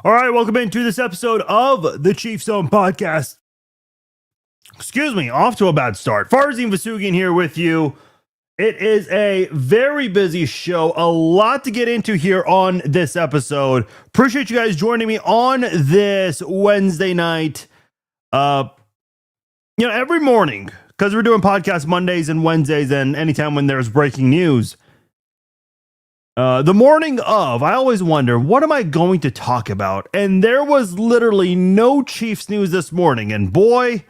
All right, welcome into this episode of the Chief Zone Podcast. Excuse me, off to a bad start. Farzin Vasugian here with you. It is a very busy show, a lot to get into here on this episode. Appreciate you guys joining me on this Wednesday night. Every morning, because we're doing podcasts Mondays and Wednesdays and anytime when there's breaking news. The morning of, I always wonder, what am I going to talk about? And there was literally no Chiefs news this morning. And boy,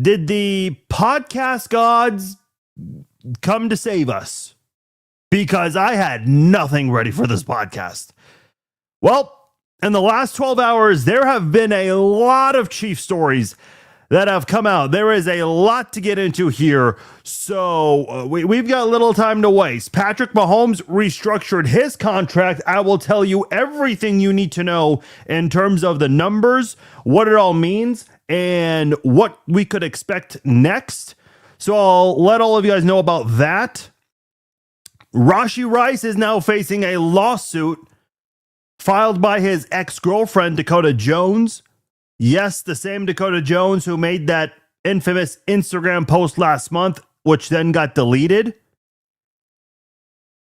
did the podcast gods come to save us, because I had nothing ready for this podcast. Well, in the last 12 hours, there have been a lot of Chief stories that have come out. There is a lot to get into here, so we've got little time to waste. Patrick Mahomes restructured his contract. I will tell you everything you need to know in terms of the numbers, what it all means, and what we could expect next. So I'll let all of you guys know about that. Rashee Rice is now facing a lawsuit filed by his ex-girlfriend, Dakota Jones. Yes, the same Dakota Jones who made that infamous Instagram post last month, which then got deleted.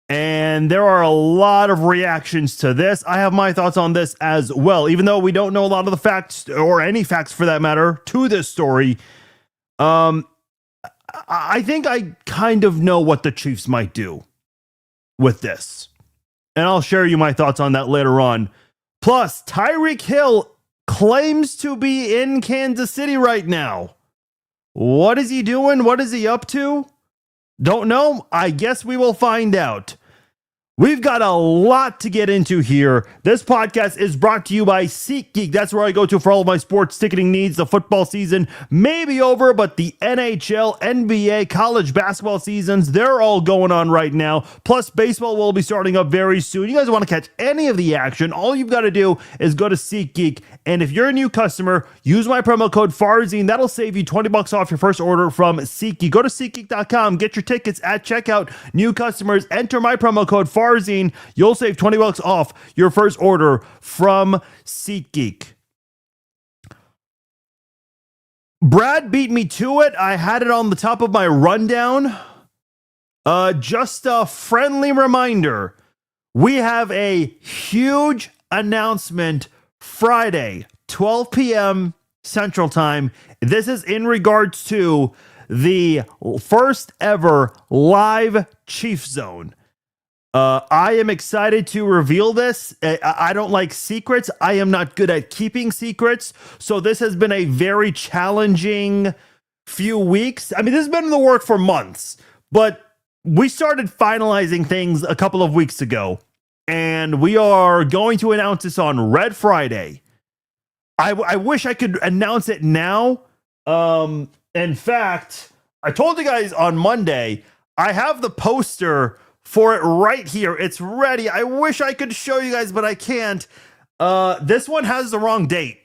And there are a lot of reactions to this. I have my thoughts on this as well, even though we don't know a lot of the facts, or any facts for that matter, to this story. I think I kind of know what the Chiefs might do with this. And I'll share you my thoughts on that later on. Plus, Tyreek Hill claims to be in Kansas City right now. What is he doing? What is he up to? Don't know. I guess we will find out. We've got a lot to get into here. This podcast is brought to you by SeatGeek. That's where I go to for all of my sports ticketing needs. The football season may be over, but the NHL, NBA, college basketball seasons, they're all going on right now. Plus, baseball will be starting up very soon. You guys want to catch any of the action, all you've got to do is go to SeatGeek. And if you're a new customer, use my promo code Farzin. That'll save you $20 off your first order from SeatGeek. Go to SeatGeek.com, get your tickets at checkout. New customers, enter my promo code Farzin. You'll save $20 off your first order from SeatGeek. Brad beat me to it. I had it on the top of my rundown. Just a friendly reminder. We have a huge announcement Friday, 12 p.m. Central Time. This is in regards to the first ever live Chief Zone. I am excited to reveal this. I don't like secrets. I am not good at keeping secrets. So this has been a very challenging few weeks. I mean, this has been in the work for months, but we started finalizing things a couple of weeks ago, and we are going to announce this on Red Friday. I wish I could announce it now. In fact, I told you guys on Monday, I have the poster for it right here. It's ready. I wish I could show you guys, but I can't. This one has the wrong date.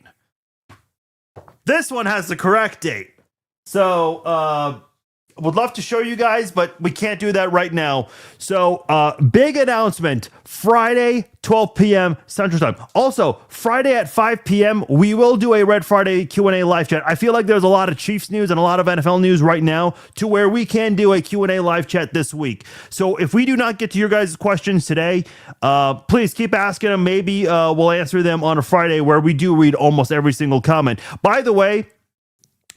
This one has the correct date. So, would love to show you guys, but we can't do that right now. So, big announcement, Friday, 12 p.m. Central Time. Also, Friday at 5 p.m., we will do a Red Friday Q&A live chat. I feel like there's a lot of Chiefs news and a lot of NFL news right now to where we can do a Q&A live chat this week. So if we do not get to your guys' questions today, please keep asking them. Maybe we'll answer them on a Friday where we do read almost every single comment. By the way,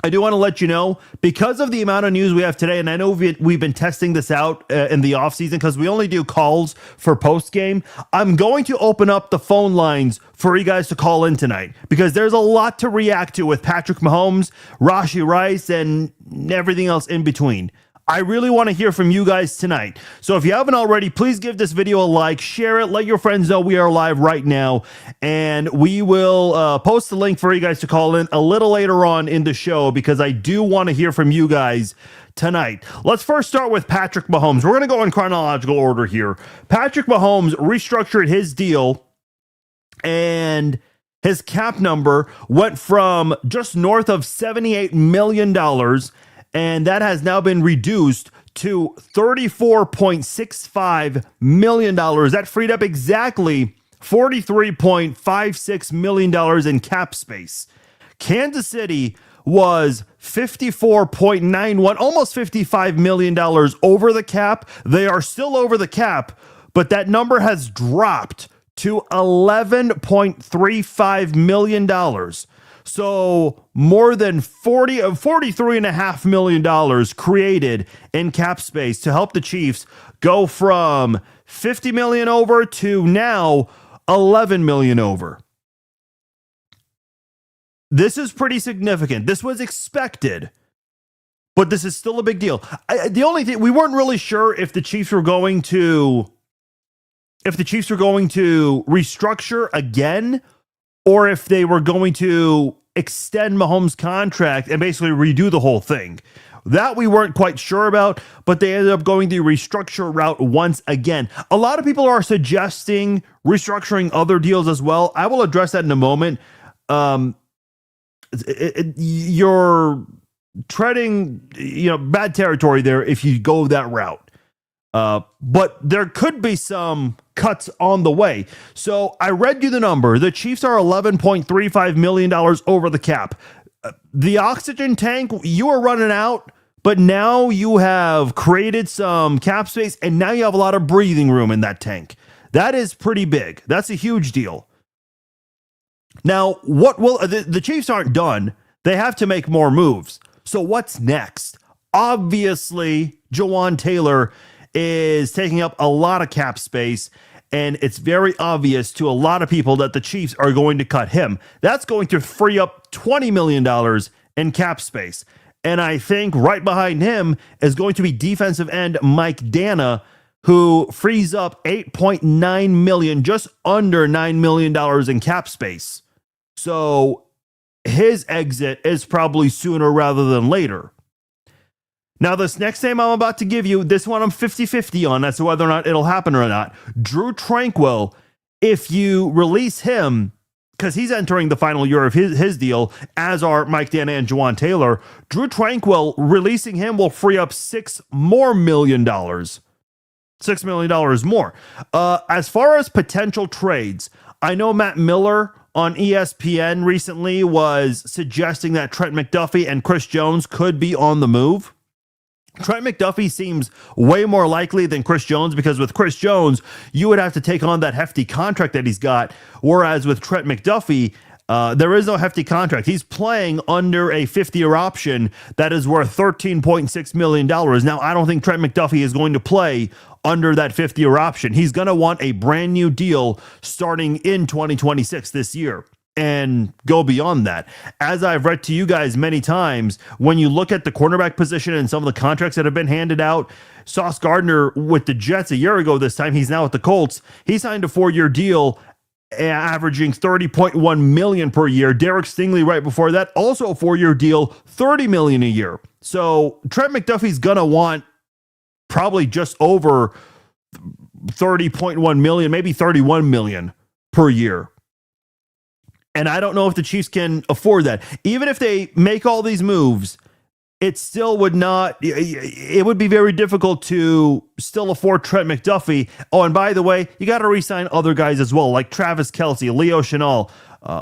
I do want to let you know, because of the amount of news we have today, and I know we've been testing this out in the offseason because we only do calls for post-game, I'm going to open up the phone lines for you guys to call in tonight because there's a lot to react to with Patrick Mahomes, Rashee Rice, and everything else in between. I really want to hear from you guys tonight. So if you haven't already, please give this video a like, share it, let your friends know we are live right now, and we will post the link for you guys to call in a little later on in the show because I do want to hear from you guys tonight. Let's first start with Patrick Mahomes. We're going to go in chronological order here. Patrick Mahomes restructured his deal, and his cap number went from just north of $78 million, and that has now been reduced to $34.65 million. That freed up exactly $43.56 million in cap space. Kansas City was $54.91, almost $55 million over the cap. They are still over the cap, but that number has dropped to $11.35 million. So more than $43.5 million created in cap space to help the Chiefs go from $50 million over to now $11 million over. This is pretty significant. This was expected, but this is still a big deal. The only thing, we weren't really sure if the Chiefs were going to restructure again, or if they were going to extend Mahomes' contract and basically redo the whole thing. That we weren't quite sure about, but they ended up going the restructure route once again. A lot of people are suggesting restructuring other deals as well. I will address that in a moment. You're treading, bad territory there if you go that route. But there could be some cuts on the way. So I read you the number. The Chiefs are $11.35 million over the cap. The oxygen tank, you are running out, but now you have created some cap space, and now you have a lot of breathing room in that tank. That is pretty big. That's a huge deal. Now, what will the Chiefs aren't done. They have to make more moves. So what's next? Obviously, Jawan Taylor is taking up a lot of cap space, and it's very obvious to a lot of people that the Chiefs are going to cut him. That's going to free up $20 million in cap space. And I think right behind him is going to be defensive end Mike Dana, who frees up $8.9 million, just under $9 million in cap space. So his exit is probably sooner rather than later. Now, this next name I'm about to give you, this one I'm 50-50 on as to whether or not it'll happen or not. Drue Tranquill, if you release him, because he's entering the final year of his deal, as are Mike Dana and Jawan Taylor, Drue Tranquill, releasing him will free up $6 million. $6 million more. As far as potential trades, I know Matt Miller on ESPN recently was suggesting that Trent McDuffie and Chris Jones could be on the move. Trent McDuffie seems way more likely than Chris Jones, because with Chris Jones, you would have to take on that hefty contract that he's got. Whereas with Trent McDuffie, there is no hefty contract. He's playing under a 50-year option that is worth $13.6 million. Now, I don't think Trent McDuffie is going to play under that 50-year option. He's going to want a brand new deal starting in 2026 this year and go beyond that. As I've read to you guys many times, when you look at the cornerback position and some of the contracts that have been handed out, Sauce Gardner with the Jets a year ago this time, he's now with the Colts. He signed a 4-year deal averaging $30.1 million per year. Derek Stingley right before that, also a 4-year deal, $30 million a year. So Trent McDuffie's gonna want probably just over $30.1 million, maybe $31 million per year. And I don't know if the Chiefs can afford that. Even if they make all these moves, it still would not, it would be very difficult to still afford Trent McDuffie. Oh, and by the way, you got to re-sign other guys as well, like Travis Kelce, Leo Chenal,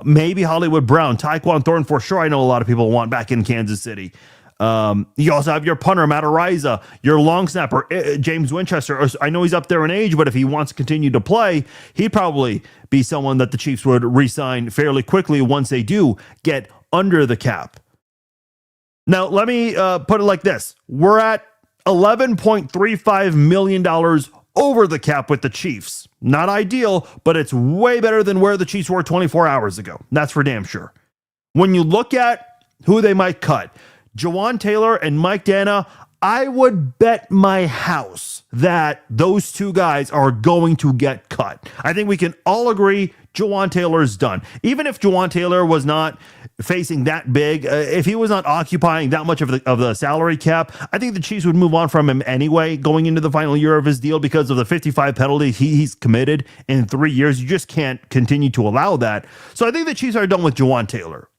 maybe Hollywood Brown, Tyquan Thornton, for sure. I know a lot of people want back in Kansas City. You also have your punter, Matt Ariza, your long snapper, James Winchester. I know he's up there in age, but if he wants to continue to play, he'd probably be someone that the Chiefs would re-sign fairly quickly once they do get under the cap. Now, let me put it like this. We're at $11.35 million over the cap with the Chiefs. Not ideal, but it's way better than where the Chiefs were 24 hours ago. That's for damn sure. When you look at who they might cut, Jawan Taylor and Mike Dana, I would bet my house that those two guys are going to get cut. I think we can all agree Jawan Taylor is done. Even if Jawan Taylor was not facing that big, if he was not occupying that much of the salary cap, I think the Chiefs would move on from him anyway going into the final year of his deal because of the 55 penalty he's committed in 3 years. You just can't continue to allow that. So I think the Chiefs are done with Jawan Taylor.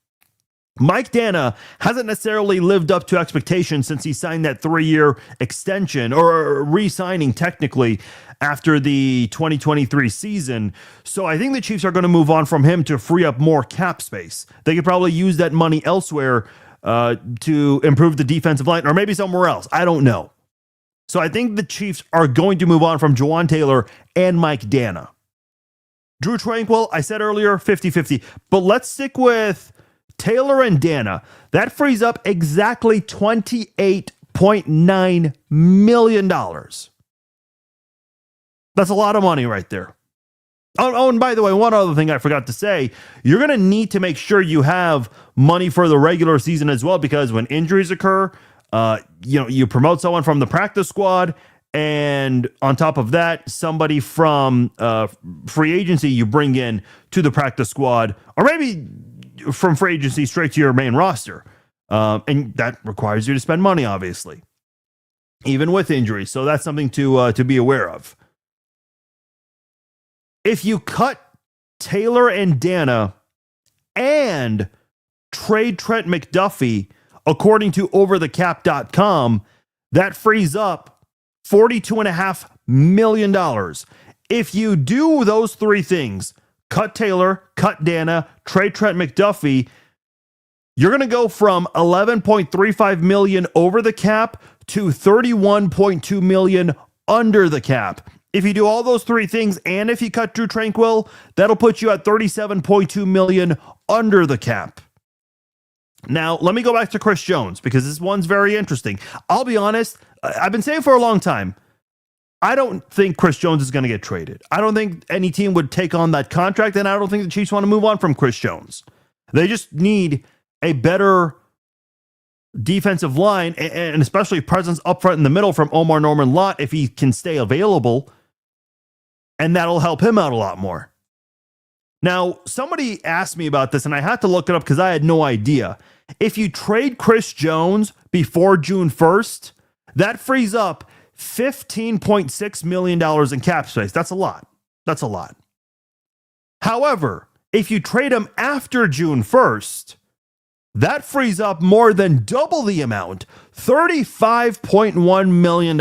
Mike Dana hasn't necessarily lived up to expectations since he signed that 3-year extension, or re-signing technically, after the 2023 season. So I think the Chiefs are going to move on from him to free up more cap space. They could probably use that money elsewhere to improve the defensive line, or maybe somewhere else. I don't know. So I think the Chiefs are going to move on from Jawan Taylor and Mike Dana. Drew Tranquill, I said earlier, 50-50. But let's stick with Taylor and Dana. That frees up exactly $28.9 million. That's a lot of money right there. Oh, and by the way, one other thing I forgot to say, you're going to need to make sure you have money for the regular season as well, because when injuries occur, you promote someone from the practice squad, and on top of that, somebody from free agency you bring in to the practice squad, or maybe from free agency straight to your main roster. And that requires you to spend money, obviously, even with injuries. So that's something to be aware of. If you cut Taylor and Dana and trade Trent McDuffie, according to overthecap.com, that frees up $42.5 million. If you do those three things, cut Taylor, cut Dana, trade Trent McDuffie, you're going to go from $11.35 million over the cap to $31.2 million under the cap. If you do all those three things, and if you cut Drew Tranquill, that'll put you at $37.2 million under the cap. Now, let me go back to Chris Jones, because this one's very interesting. I'll be honest, I've been saying for a long time, I don't think Chris Jones is going to get traded. I don't think any team would take on that contract, and I don't think the Chiefs want to move on from Chris Jones. They just need a better defensive line, and especially presence up front in the middle from Omar Norman Lott if he can stay available, and that'll help him out a lot more. Now, somebody asked me about this, and I had to look it up because I had no idea. If you trade Chris Jones before June 1st, that frees up $15.6 million in cap space. That's a lot. That's a lot. However, if you trade him after June 1st, that frees up more than double the amount, $35.1 million.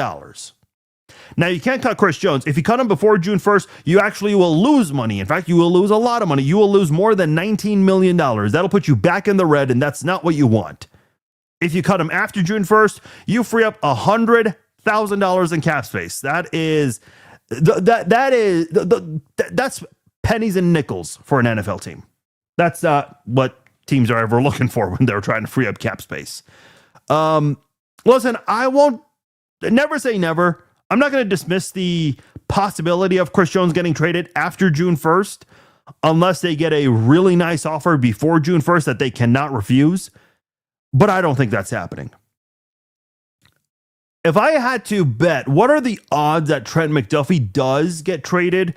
Now, you can't cut Chris Jones. If you cut him before June 1st, you actually will lose money. In fact, you will lose a lot of money. You will lose more than $19 million. That'll put you back in the red, and that's not what you want. If you cut him after June 1st, you free up $100,000 in cap space. That's pennies and nickels for an NFL team. That's not what teams are ever looking for when they're trying to free up cap space. Listen, I won't never say never. I'm not going to dismiss the possibility of Chris Jones getting traded after June 1st, unless they get a really nice offer before June 1st that they cannot refuse. But I don't think that's happening. If I had to bet, what are the odds that Trent McDuffie does get traded?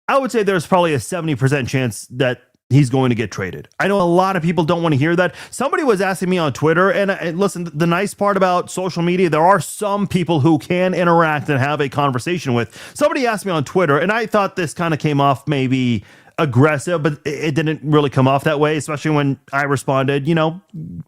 I would say there's probably a 70% chance that he's going to get traded. I know a lot of people don't want to hear that. Somebody was asking me on Twitter, and listen, the nice part about social media, there are some people who can interact and have a conversation with. Somebody asked me on Twitter, and I thought this kind of came off maybe aggressive, but it didn't really come off that way, especially when I responded.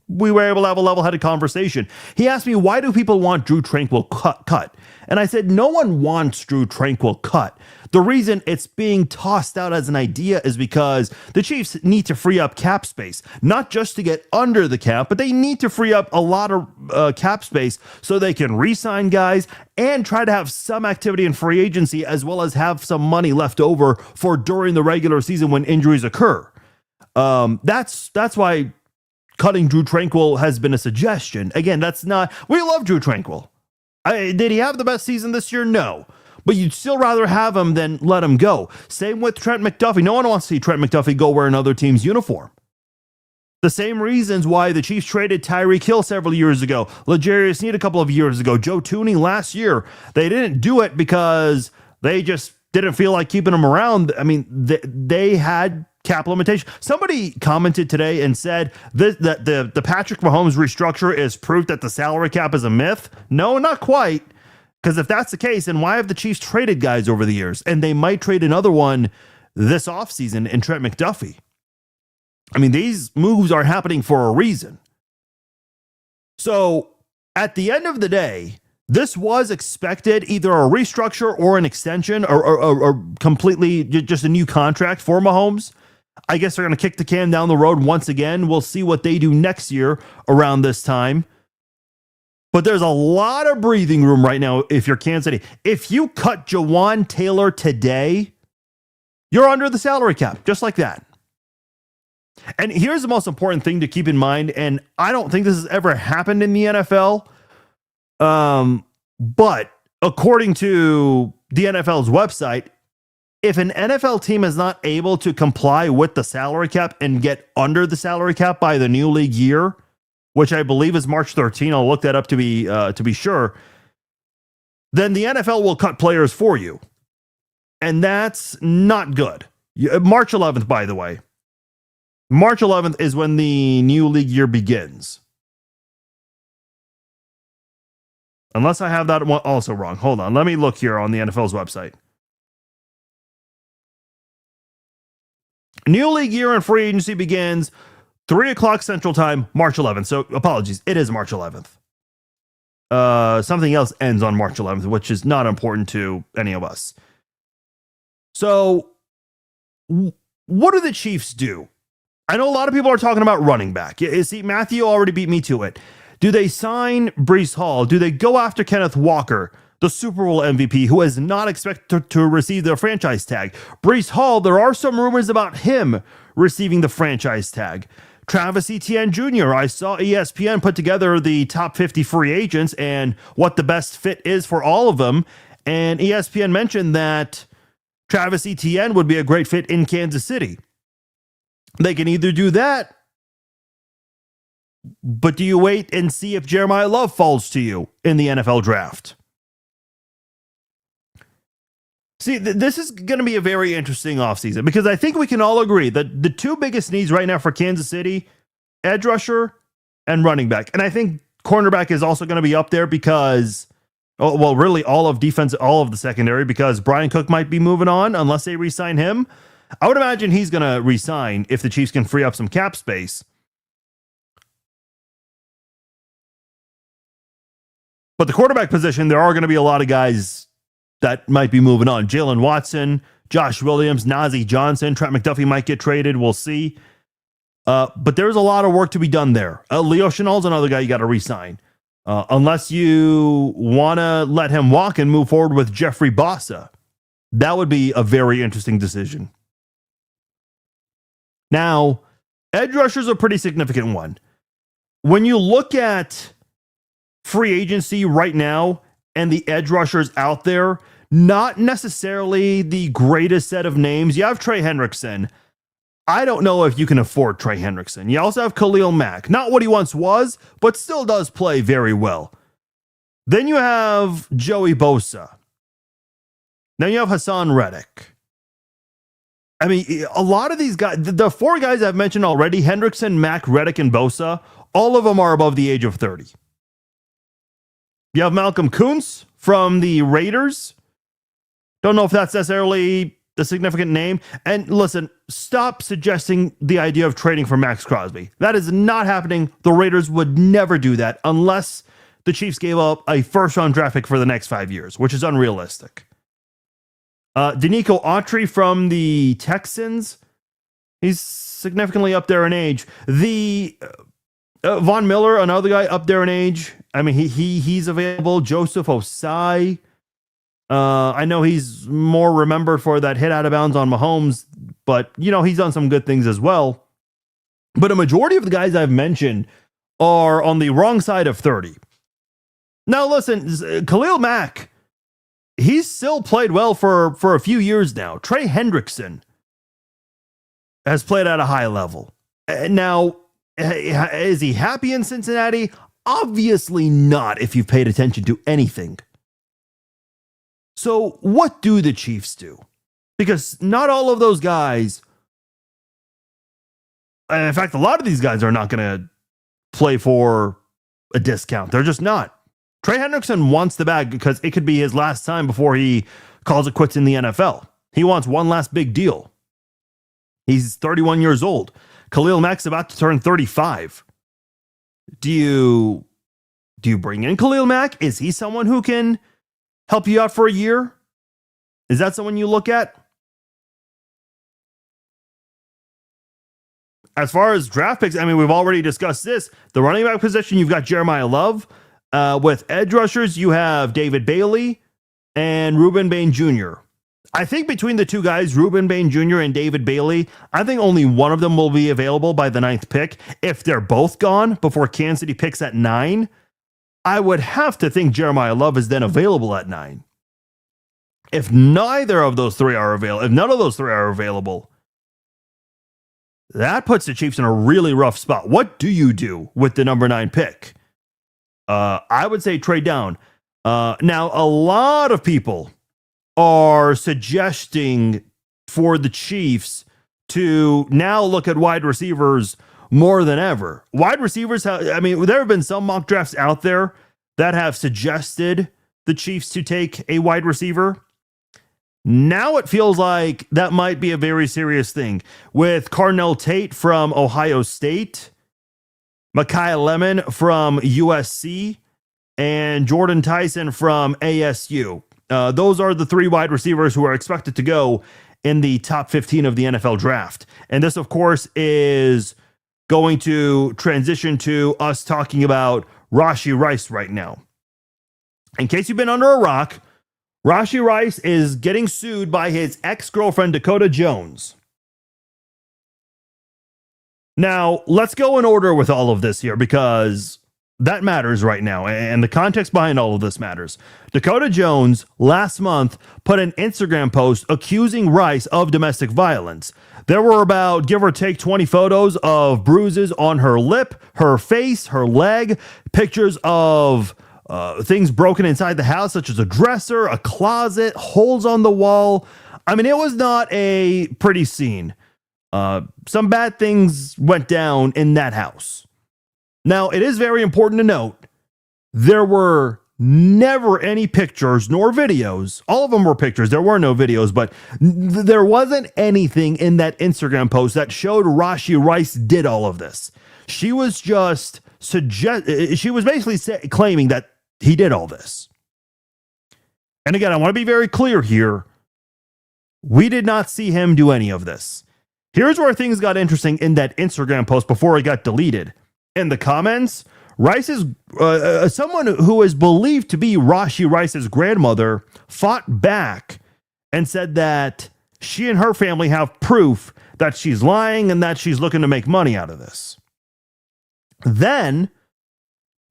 We were able to have a level-headed conversation. He asked me, why do people want Drew Tranquill cut? And I said, no one wants Drew Tranquill cut. The reason it's being tossed out as an idea is because the Chiefs need to free up cap space, not just to get under the cap, but they need to free up a lot of cap space so they can re-sign guys and try to have some activity in free agency, as well as have some money left over for during the regular season when injuries occur. That's why cutting Drew Tranquill has been a suggestion. Again, we love Drew Tranquill. Did he have the best season this year? No. But you'd still rather have him than let him go. Same with Trent McDuffie. No one wants to see Trent McDuffie go wear another team's uniform. The same reasons why the Chiefs traded Tyreek Hill several years ago, L'Jarius Sneed a couple of years ago, Joe Thuney last year. They didn't do it because they just didn't feel like keeping him around. I mean, they had cap limitation. Somebody commented today and said that the Patrick Mahomes restructure is proof that the salary cap is a myth. No, not quite. Because if that's the case, then why have the Chiefs traded guys over the years? And they might trade another one this offseason in Trent McDuffie. I mean, these moves are happening for a reason. So at the end of the day, this was expected, either a restructure or an extension or completely just a new contract for Mahomes. I guess they're going to kick the can down the road once again. We'll see what they do next year around this time. But there's a lot of breathing room right now if you're Kansas City. If you cut Jawan Taylor today, you're under the salary cap, just like that. And here's the most important thing to keep in mind, and I don't think this has ever happened in the NFL, but according to the NFL's website, if an NFL team is not able to comply with the salary cap and get under the salary cap by the new league year, which I believe is March 13, I'll look that up to be sure, then the NFL will cut players for you. And that's not good. March 11th, by the way. March 11th is when the new league year begins. Unless I have that one also wrong. Hold on. Let me look here on the NFL's website. New league year and free agency begins 3 o'clock Central Time, March 11th. So apologies. It is March 11th. Something else ends on March 11th, which is not important to any of us. So what do the Chiefs do? I know a lot of people are talking about running back. See, Matthew already beat me to it. Do they sign Breece Hall? Do they go after Kenneth Walker, the Super Bowl MVP, who is not expected to receive the franchise tag? Breece Hall, there are some rumors about him receiving the franchise tag. Travis Etienne Jr., I saw ESPN put together the top 50 free agents and what the best fit is for all of them. And ESPN mentioned that Travis Etienne would be a great fit in Kansas City. They can either do that, but do you wait and see if Jeremiah Love falls to you in the NFL draft? See, this is going to be a very interesting offseason because I think we can all agree that the two biggest needs right now for Kansas City, edge rusher and running back. And I think cornerback is also going to be up there because, well, really all of defense, all of the secondary, because Brian Cook might be moving on unless they re-sign him. I would imagine he's going to re-sign if the Chiefs can free up some cap space. But the quarterback position, there are going to be a lot of guys that might be moving on. Jalen Watson, Josh Williams, Najee Johnson, Trent McDuffie might get traded. We'll see. But there's a lot of work to be done there. Leo Chenal's another guy you got to re-sign. Unless you want to let him walk and move forward with Jeffrey Bossa. That would be a very interesting decision. Now, edge rusher is a pretty significant one. When you look at free agency right now and the edge rushers out there, not necessarily the greatest set of names. You have Trey Hendrickson. I don't know if you can afford Trey Hendrickson. You also have Khalil Mack. Not what he once was, but still does play very well. Then you have Joey Bosa. Then you have Hassan Reddick. I mean, a lot of these guys, the four guys I've mentioned already, Hendrickson, Mack, Reddick, and Bosa, all of them are above the age of 30. You have Malcolm Kuntz from the Raiders. Don't know if that's necessarily the significant name. And listen, stop suggesting the idea of trading for Max Crosby. That is not happening. The Raiders would never do that unless the Chiefs gave up a first-round draft pick for the next 5 years, which is unrealistic. Danico Autry from the Texans. He's significantly up there in age. The Von Miller, another guy up there in age. I mean, he's available. Joseph Osai. I know he's more remembered for that hit out of bounds on Mahomes, but, you know, he's done some good things as well. But a majority of the guys I've mentioned are on the wrong side of 30. Now, listen, Khalil Mack, he's still played well for a few years now. Trey Hendrickson has played at a high level. Now, is he happy in Cincinnati? Obviously not, if you've paid attention to anything. So what do the Chiefs do? Because not all of those guys, in fact, a lot of these guys are not going to play for a discount. They're just not. Trey Hendrickson wants the bag because it could be his last time before he calls it quits in the NFL. He wants one last big deal. He's 31 years old. Khalil Mack's about to turn 35. Do you bring in Khalil Mack? Is he someone who can help you out for a year? Is that someone you look at? As far as draft picks, I mean, we've already discussed this. The running back position, you've got Jeremiah Love. With edge rushers, you have David Bailey and Reuben Bain Jr. I think between the two guys, Reuben Bain Jr. and David Bailey, I think only one of them will be available by the 9th pick. If they're both gone before Kansas City picks at 9, I would have to think Jeremiah Love is then available at 9. If neither of those three are available, if none of those three are available, that puts the Chiefs in a really rough spot. What do you do with the number 9 pick? I would say trade down. Now, a lot of people are suggesting for the Chiefs to now look at wide receivers more than ever. Wide receivers, there have been some mock drafts out there that have suggested the Chiefs to take a wide receiver. Now it feels like that might be a very serious thing with Carnell Tate from Ohio State, Micaiah Lemon from USC, and Jordan Tyson from ASU. Those are the 3 wide receivers who are expected to go in the top 15 of the NFL draft. And this, of course, is going to transition to us talking about Rashee Rice right now. In case you've been under a rock, Rashee Rice is getting sued by his ex-girlfriend, Dakota Jones. Now, let's go in order with all of this here because that matters right now, and the context behind all of this matters. Dakota Jones last month put an Instagram post accusing Rice of domestic violence. There were about, give or take, 20 photos of bruises on her lip, her face, her leg, pictures of things broken inside the house, such as a dresser, a closet, holes on the wall. I mean, it was not a pretty scene. Some bad things went down in that house. Now, it is very important to note, there were never any pictures nor videos. All of them were pictures. There were no videos, but there wasn't anything in that Instagram post that showed Rashee Rice did all of this. She was just she was basically claiming that he did all this. And again, I want to be very clear here. We did not see him do any of this. Here's where things got interesting in that Instagram post before it got deleted. In the comments, Rice's someone who is believed to be Rashee Rice's grandmother fought back and said that she and her family have proof that she's lying and that she's looking to make money out of this. Then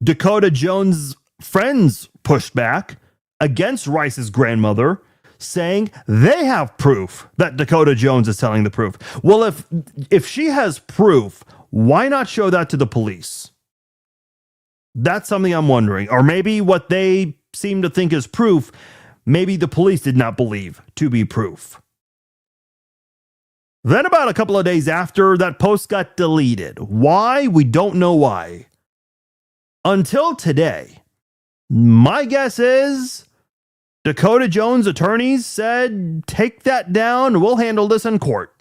Dakota Jones' friends pushed back against Rice's grandmother, saying they have proof that Dakota Jones is telling the truth. Well, if she has proof, why not show that to the police? That's something I'm wondering. Or maybe what they seem to think is proof, maybe the police did not believe to be proof. Then about a couple of days after, that post got deleted. Why? We don't know why. Until today. My guess is Dakota Jones' attorneys said, take that down, we'll handle this in court.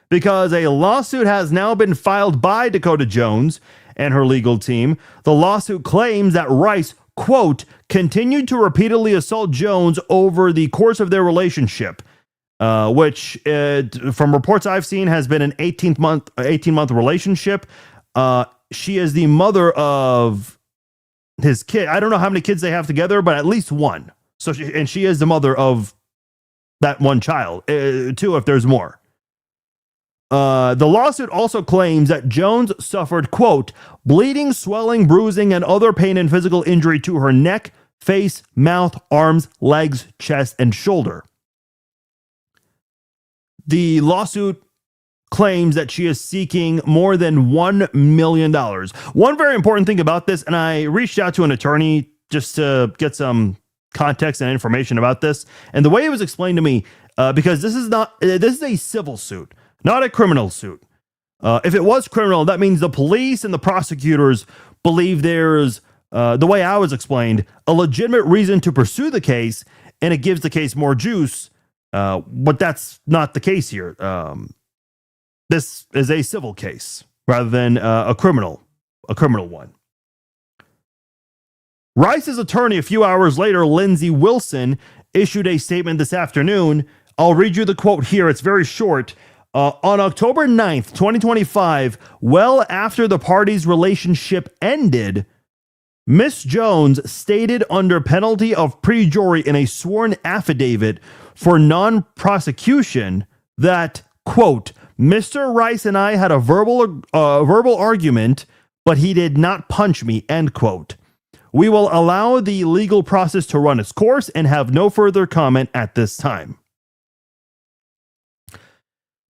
Because a lawsuit has now been filed by Dakota Jones and her legal team. The lawsuit claims that Rice, quote, continued to repeatedly assault Jones over the course of their relationship, which, from reports I've seen, has been an 18-month relationship. She is the mother of his kid. I don't know how many kids they have together, but at least one. So she is the mother of that one child, 2 if there's more. The lawsuit also claims that Jones suffered, quote, bleeding, swelling, bruising, and other pain and physical injury to her neck, face, mouth, arms, legs, chest, and shoulder. The lawsuit claims that she is seeking more than $1 million. One very important thing about this, and I reached out to an attorney just to get some context and information about this, and the way it was explained to me, because this is a civil suit, not a criminal suit. If it was criminal, that means the police and the prosecutors believe there's, the way I was explained, a legitimate reason to pursue the case, and it gives the case more juice, but that's not the case here. This is a civil case rather than a criminal one. Rice's attorney, a few hours later, Lindsey Wilson, issued a statement this afternoon. I'll read you the quote here. It's very short. On October 9th, 2025, well after the parties' relationship ended, Miss Jones stated under penalty of perjury in a sworn affidavit for non-prosecution that, quote, Mr. Rice and I had a verbal argument, but he did not punch me, end quote. We will allow the legal process to run its course and have no further comment at this time.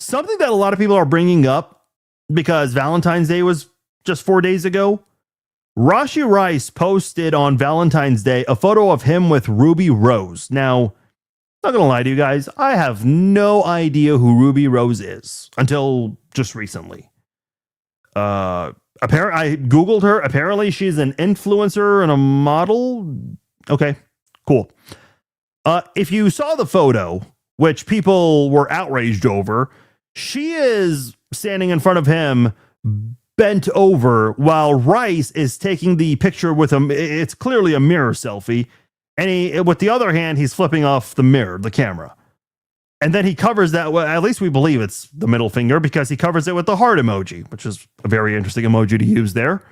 Something that a lot of people are bringing up, because Valentine's Day was just 4 days ago, Rashee Rice posted on Valentine's Day a photo of him with Ruby Rose. Now, not going to lie to you guys, I have no idea who Ruby Rose is until just recently. I Googled her. Apparently, she's an influencer and a model. Okay, cool. If you saw the photo, which people were outraged over, she is standing in front of him, bent over, while Rice is taking the picture with him. It's clearly a mirror selfie. And with the other hand, he's flipping off the mirror, the camera. And then he covers that, well, at least we believe it's the middle finger, because he covers it with the heart emoji, which is a very interesting emoji to use there.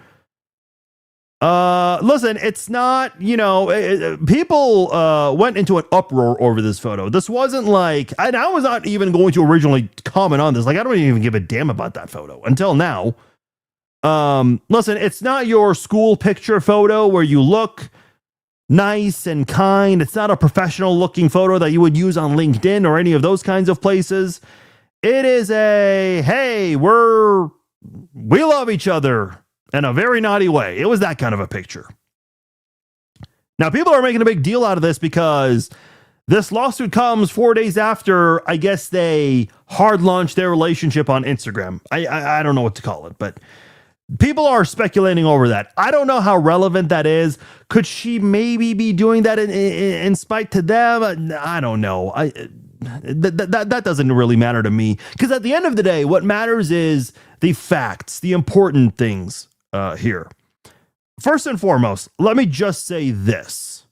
Listen, it's not, people went into an uproar over this photo. This wasn't like, and I was not even going to originally comment on this. Like, I don't even give a damn about that photo until now. Listen, it's not your school picture photo where you look nice and kind. It's not a professional looking photo that you would use on LinkedIn or any of those kinds of places. It is a, hey, we love each other in a very naughty way. It was that kind of a picture. Now, people are making a big deal out of this because this lawsuit comes 4 days after, I guess, they hard launched their relationship on Instagram. I don't know what to call it, but people are speculating over that. I don't know how relevant that is. Could she maybe be doing that in spite to them? I don't know. That doesn't really matter to me, because at the end of the day, what matters is the facts, the important things here. First and foremost, let me just say this.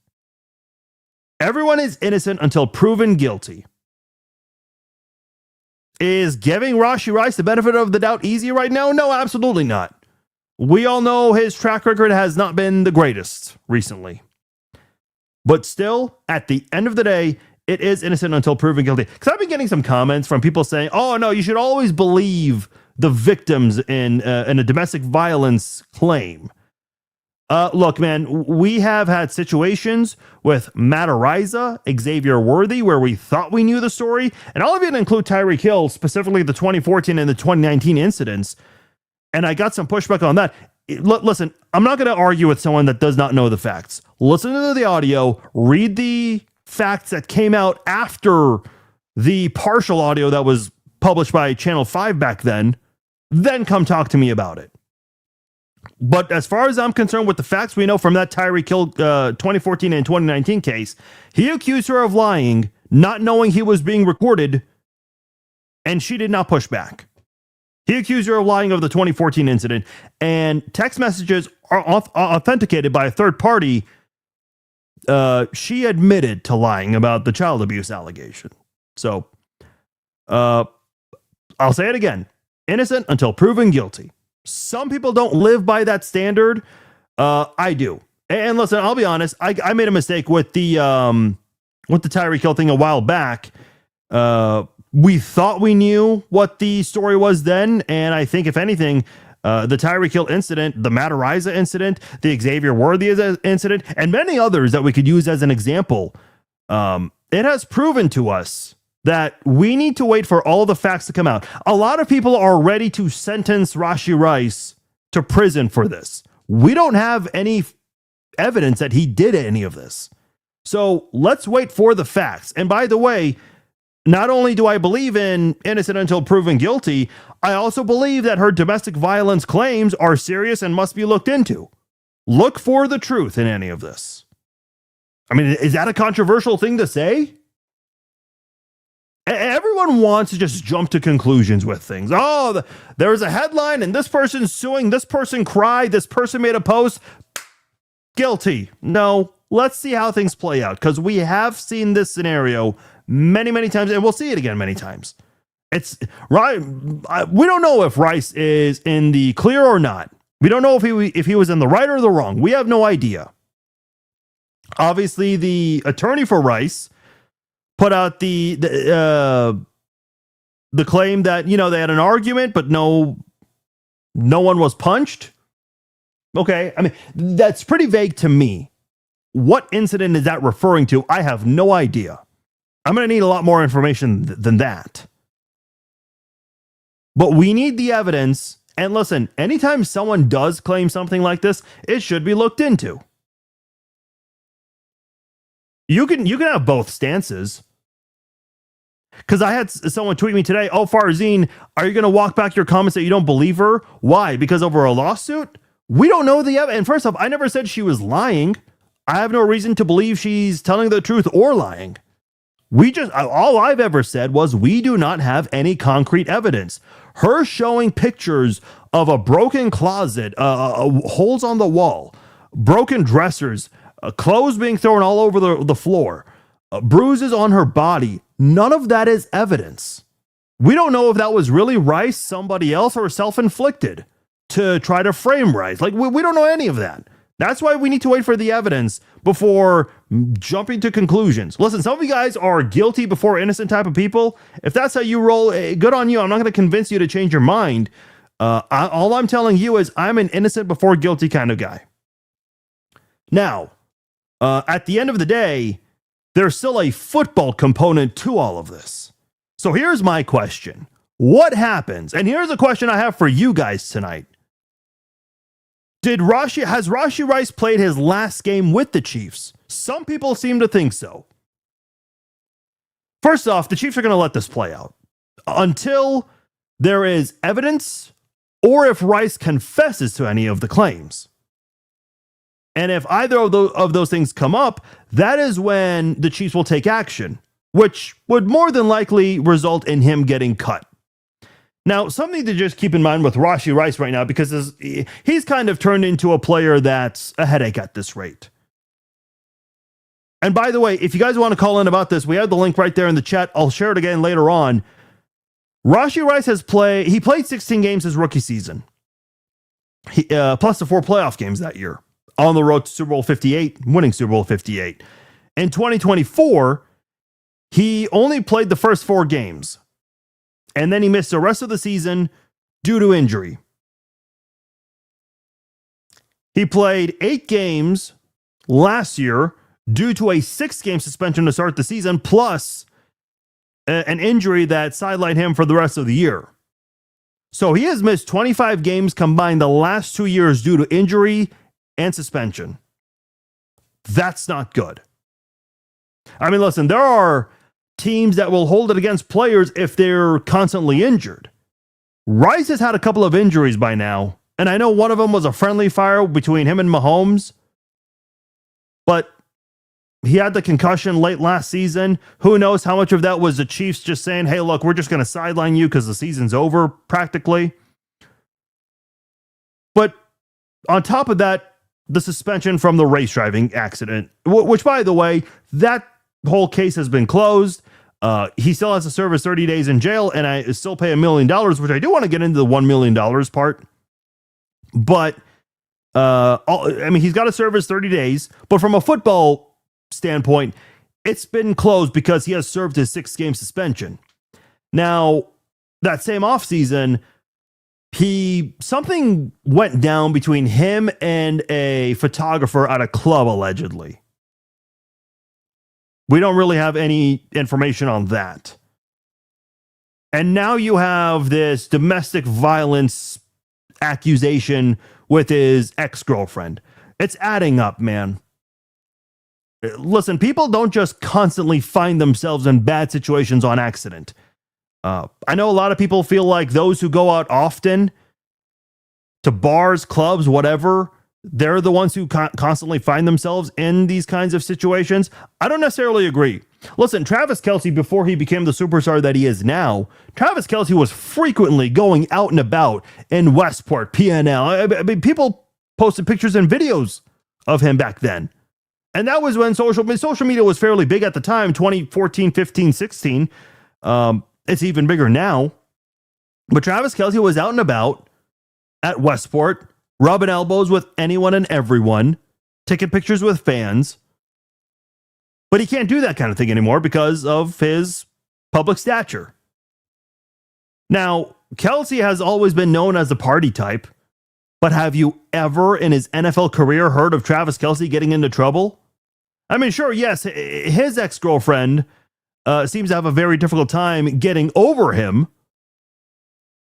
Everyone is innocent until proven guilty. Is giving Rashee Rice the benefit of the doubt easy right now? No, absolutely not. We all know his track record has not been the greatest recently. But still, at the end of the day, it is innocent until proven guilty. Because I've been getting some comments from people saying, oh, no, you should always believe the victims in a domestic violence claim. Look, man, we have had situations with Matt Ariza, Xavier Worthy, where we thought we knew the story. And I'll even include Tyreek Hill, specifically the 2014 and the 2019 incidents. And I got some pushback on that. Listen, I'm not going to argue with someone that does not know the facts. Listen to the audio, read the facts that came out after the partial audio that was published by Channel 5 back then come talk to me about it. But as far as I'm concerned, with the facts we know from that Tyreek Hill 2014 and 2019 case, he accused her of lying, not knowing he was being recorded, and she did not push back. He accused her of lying of the 2014 incident, and text messages are authenticated by a third party. She admitted to lying about the child abuse allegation. So, I'll say it again. Innocent until proven guilty. Some people don't live by that standard. I do. And listen, I'll be honest. I made a mistake with the Tyreek Hill thing a while back. We thought we knew what the story was then, and I think, if anything, the Tyreek Hill incident, the Matt Ariza incident, the Xavier Worthy incident, and many others that we could use as an example, it has proven to us that we need to wait for all the facts to come out. A lot of people are ready to sentence Rashee Rice to prison for this. We don't have any evidence that he did any of this. So let's wait for the facts. And by the way, not only do I believe in innocent until proven guilty, I also believe that her domestic violence claims are serious and must be looked into. Look for the truth in any of this. I mean, is that a controversial thing to say? Everyone wants to just jump to conclusions with things. Oh, there's a headline and this person's suing, this person cried, this person made a post. Guilty. No, let's see how things play out, because we have seen this scenario many, many times, and we'll see it again many times. It's right. We don't know if Rice is in the clear or not. We don't know if he was in the right or the wrong. We have no idea. Obviously, the attorney for Rice put out the claim that, you know, they had an argument, but no one was punched. Okay, I mean, that's pretty vague to me. What incident is that referring to? I have no idea. I'm going to need a lot more information than that. But we need the evidence. And listen, anytime someone does claim something like this, it should be looked into. You can have both stances. Because I had someone tweet me today, oh, Farzine, are you going to walk back your comments that you don't believe her? Why? Because over a lawsuit? We don't know the evidence. And first off, I never said she was lying. I have no reason to believe she's telling the truth or lying. All I've ever said was we do not have any concrete evidence. Her showing pictures of a broken closet, holes on the wall, broken dressers, clothes being thrown all over the floor, bruises on her body. None of that is evidence. We don't know if that was really Rice, somebody else, or self-inflicted to try to frame Rice. Like, we don't know any of that. That's why we need to wait for the evidence before jumping to conclusions. Listen, some of you guys are guilty before innocent type of people. If that's how you roll, good on you. I'm not going to convince you to change your mind. All I'm telling you is I'm an innocent before guilty kind of guy. Now, at the end of the day, there's still a football component to all of this. So here's my question. What happens? And here's a question I have for you guys tonight. Has Rashee Rice played his last game with the Chiefs? Some people seem to think so. First off, the Chiefs are going to let this play out until there is evidence or if Rice confesses to any of the claims. And if either of those things come up, that is when the Chiefs will take action, which would more than likely result in him getting cut. Now, something to just keep in mind with Rashee Rice right now, because he's kind of turned into a player that's a headache at this rate. And by the way, if you guys want to call in about this, we have the link right there in the chat. I'll share it again later on. Rashee Rice played 16 games his rookie season, plus the 4 playoff games that year, on the road to Super Bowl 58, winning Super Bowl 58. In 2024, he only played the first 4 games. And then he missed the rest of the season due to injury. He played 8 games last year due to a 6-game suspension to start the season, plus an injury that sidelined him for the rest of the year. So he has missed 25 games combined the last 2 years due to injury and suspension. That's not good. I mean, listen, there are teams that will hold it against players if they're constantly injured. Rice has had a couple of injuries by now, and I know one of them was a friendly fire between him and Mahomes, but he had the concussion late last season. Who knows how much of that was the Chiefs just saying, hey, look, we're just going to sideline you because the season's over, practically. But on top of that, the suspension from the race driving accident, which, by the way, that whole case has been closed. He still has to serve his 30 days in jail, and I still pay $1 million, which I do want to get into the $1 million part. But, I mean, he's got to serve his 30 days. But from a football standpoint, it's been closed because he has served his 6-game suspension. Now, that same offseason, something went down between him and a photographer at a club, allegedly. We don't really have any information on that. And now you have this domestic violence accusation with his ex-girlfriend. It's adding up, man. Listen, people don't just constantly find themselves in bad situations on accident. I know a lot of people feel like those who go out often to bars, clubs, whatever, they're the ones who constantly find themselves in these kinds of situations. I don't necessarily agree. Listen, Travis Kelce, before he became the superstar that he is now, Travis Kelce was frequently going out and about in Westport, PNL. I mean, people posted pictures and videos of him back then. And that was when social media was fairly big at the time, 2014, 15, 16. It's even bigger now. But Travis Kelce was out and about at Westport, rubbing elbows with anyone and everyone, taking pictures with fans. But he can't do that kind of thing anymore because of his public stature. Now, Kelce has always been known as the party type, but have you ever in his NFL career heard of Travis Kelce getting into trouble? I mean, sure, yes, his ex-girlfriend seems to have a very difficult time getting over him,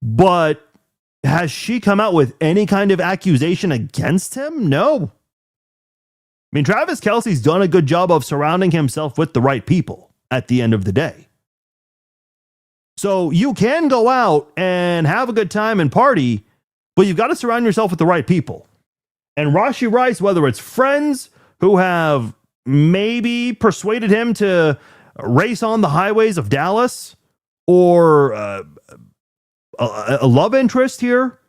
but has she come out with any kind of accusation against him? No. I mean, Travis Kelce's done a good job of surrounding himself with the right people at the end of the day. So you can go out and have a good time and party, but you've got to surround yourself with the right people. And Rashee Rice, whether it's friends who have maybe persuaded him to race on the highways of Dallas, or a love interest here,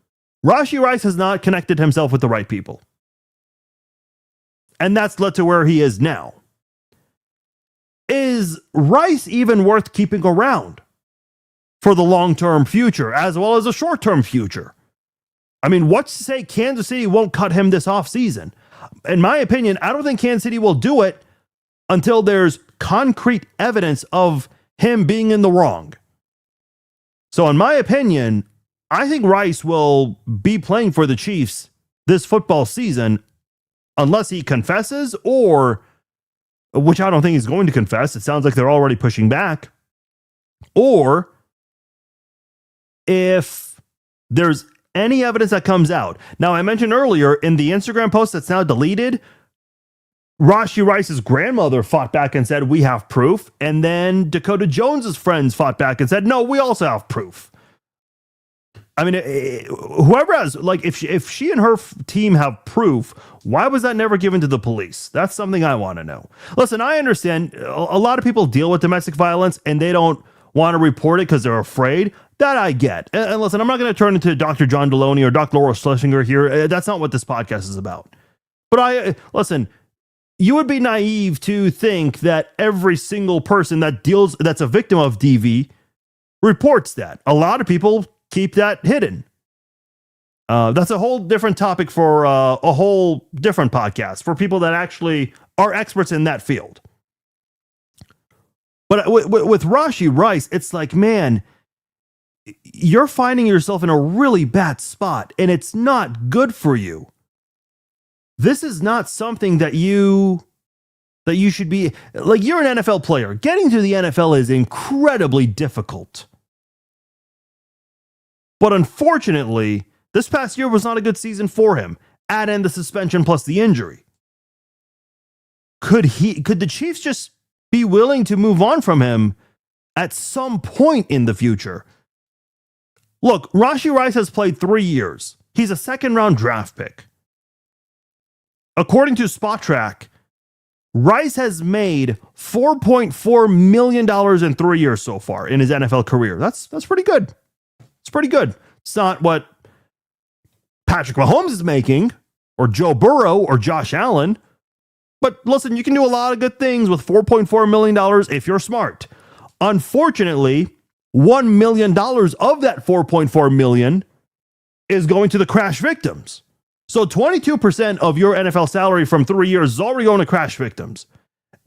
Rashee Rice has not connected himself with the right people. And that's led to where he is now. Is Rice even worth keeping around for the long-term future as well as the short-term future? I mean, what's to say Kansas City won't cut him this offseason? In my opinion, I don't think Kansas City will do it until there's concrete evidence of him being in the wrong. So in my opinion, I think Rice will be playing for the Chiefs this football season unless he confesses, or, which I don't think he's going to confess. It sounds like they're already pushing back. Or if there's any evidence that comes out. Now, I mentioned earlier in the Instagram post that's now deleted, Rashee Rice's grandmother fought back and said, we have proof. And then Dakota Jones's friends fought back and said, no, we also have proof. I mean, whoever has, like, if she and her team have proof, why was that never given to the police? That's something I want to know. Listen, I understand a lot of people deal with domestic violence and they don't want to report it because they're afraid. That I get. And listen, I'm not going to turn into Dr. John Deloney or Dr. Laura Schlesinger here. That's not what this podcast is about. But listen, you would be naive to think that every single person that's a victim of DV reports that. A lot of people keep that hidden. That's a whole different topic for a whole different podcast for people that actually are experts in that field. But with Rashee Rice, it's like, man, you're finding yourself in a really bad spot, and it's not good for you. This is not something that you should be, like, you're an NFL player. Getting to the NFL is incredibly difficult. But unfortunately, this past year was not a good season for him. Add in the suspension plus the injury. Could the Chiefs just be willing to move on from him at some point in the future? Look, Rashee Rice has played 3 years. He's a second-round draft pick. According to Spot Track, Rice has made $4.4 million in 3 years so far in his NFL career. That's pretty good. It's pretty good. It's not what Patrick Mahomes is making, or Joe Burrow, or Josh Allen. But listen, you can do a lot of good things with $4.4 million if you're smart. Unfortunately, $1 million of that $4.4 million is going to the crash victims. So 22% of your NFL salary from 3 years is already going to crash victims.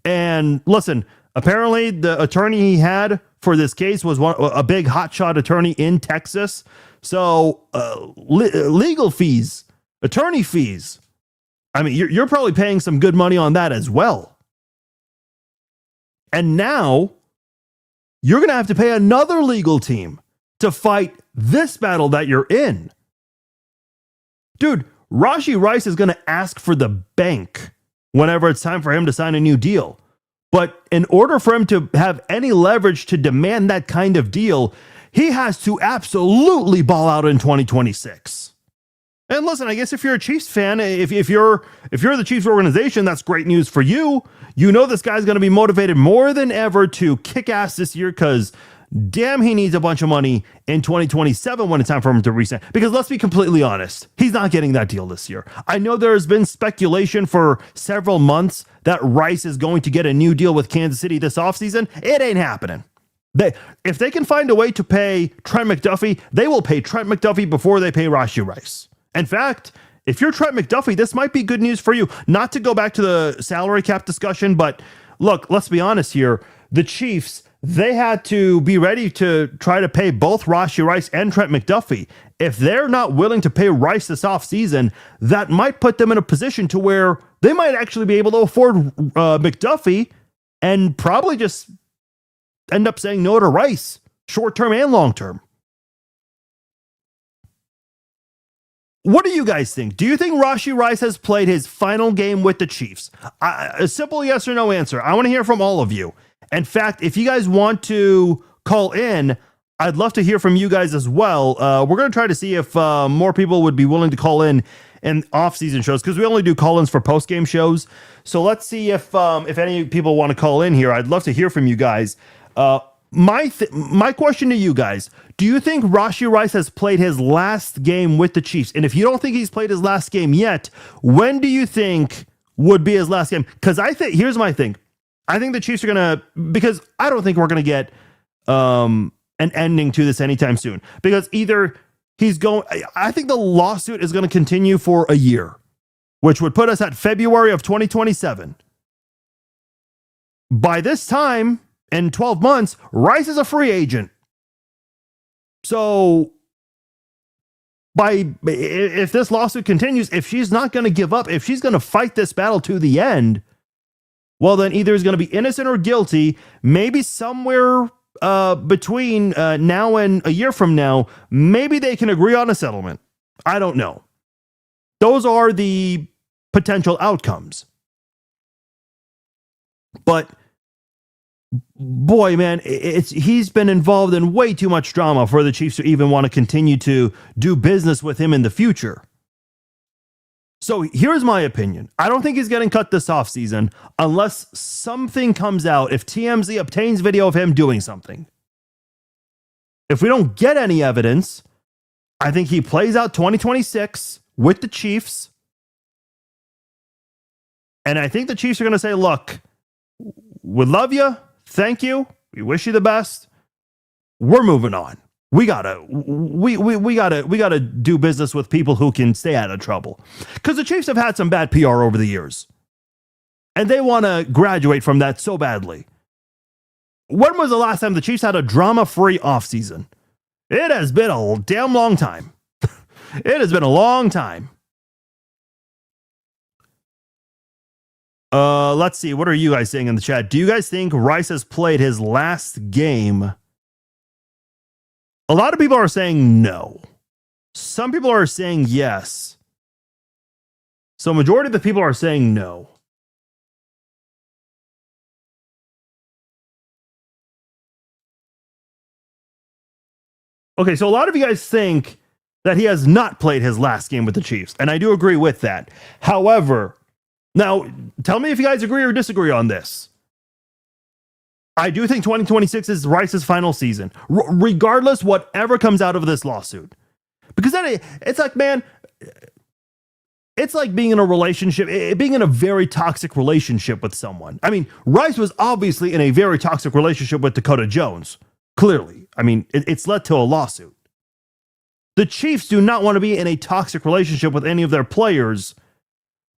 And listen, apparently the attorney he had for this case was a big hotshot attorney in Texas. So legal fees, attorney fees, I mean, you're probably paying some good money on that as well. And now you're going to have to pay another legal team to fight this battle that you're in. Dude, Rashee Rice is going to ask for the bank whenever it's time for him to sign a new deal. But in order for him to have any leverage to demand that kind of deal, he has to absolutely ball out in 2026. And listen, I guess if you're a Chiefs fan, if you're the Chiefs organization, that's great news for you. You know this guy's going to be motivated more than ever to kick ass this year because damn, he needs a bunch of money in 2027 when it's time for him to resign. Because let's be completely honest, he's not getting that deal this year. I know there's been speculation for several months that Rice is going to get a new deal with Kansas City this offseason. It ain't happening. If they can find a way to pay Trent McDuffie, they will pay Trent McDuffie before they pay Rashee Rice. In fact, if you're Trent McDuffie, this might be good news for you. Not to go back to the salary cap discussion, but look, let's be honest here. The Chiefs, they had to be ready to try to pay both Rashee Rice and Trent McDuffie. If they're not willing to pay Rice this offseason, that might put them in a position to where they might actually be able to afford McDuffie and probably just end up saying no to Rice, short-term and long-term. What do you guys think? Do you think Rashee Rice has played his final game with the Chiefs? A simple yes or no answer. I want to hear from all of you. In fact, if you guys want to call in, I'd love to hear from you guys as well. We're going to try to see if more people would be willing to call in off-season shows because we only do call-ins for post-game shows. So let's see if any people want to call in here. I'd love to hear from you guys. My question to you guys, do you think Rashee Rice has played his last game with the Chiefs? And if you don't think he's played his last game yet, when do you think would be his last game? Because here's my thing. I think the Chiefs are going to, because I don't think we're going to get an ending to this anytime soon. Because either I think the lawsuit is going to continue for a year, which would put us at February of 2027. By this time, in 12 months, Rice is a free agent. So, if this lawsuit continues, if she's not going to give up, if she's going to fight this battle to the end, well, then either he's going to be innocent or guilty. Maybe somewhere between now and a year from now, maybe they can agree on a settlement. I don't know. Those are the potential outcomes. But boy, man, he's been involved in way too much drama for the Chiefs to even want to continue to do business with him in the future. So here's my opinion. I don't think he's getting cut this offseason unless something comes out, if TMZ obtains video of him doing something. If we don't get any evidence, I think he plays out 2026 with the Chiefs. And I think the Chiefs are going to say, look, we love you. Thank you. We wish you the best. We're moving on. We gotta do business with people who can stay out of trouble. Because the Chiefs have had some bad PR over the years. And they want to graduate from that so badly. When was the last time the Chiefs had a drama-free offseason? It has been a damn long time. It has been a long time. Let's see. What are you guys saying in the chat? Do you guys think Rice has played his last game? A lot of people are saying no. Some people are saying yes. So majority of the people are saying no. Okay, so a lot of you guys think that he has not played his last game with the Chiefs, and I do agree with that. However, now tell me if you guys agree or disagree on this. I do think 2026 is Rice's final season, regardless whatever comes out of this lawsuit. Because then it's like, man, it's like being in a relationship, being in a very toxic relationship with someone. I mean, Rice was obviously in a very toxic relationship with Dakota Jones. Clearly. I mean, it's led to a lawsuit. The Chiefs do not want to be in a toxic relationship with any of their players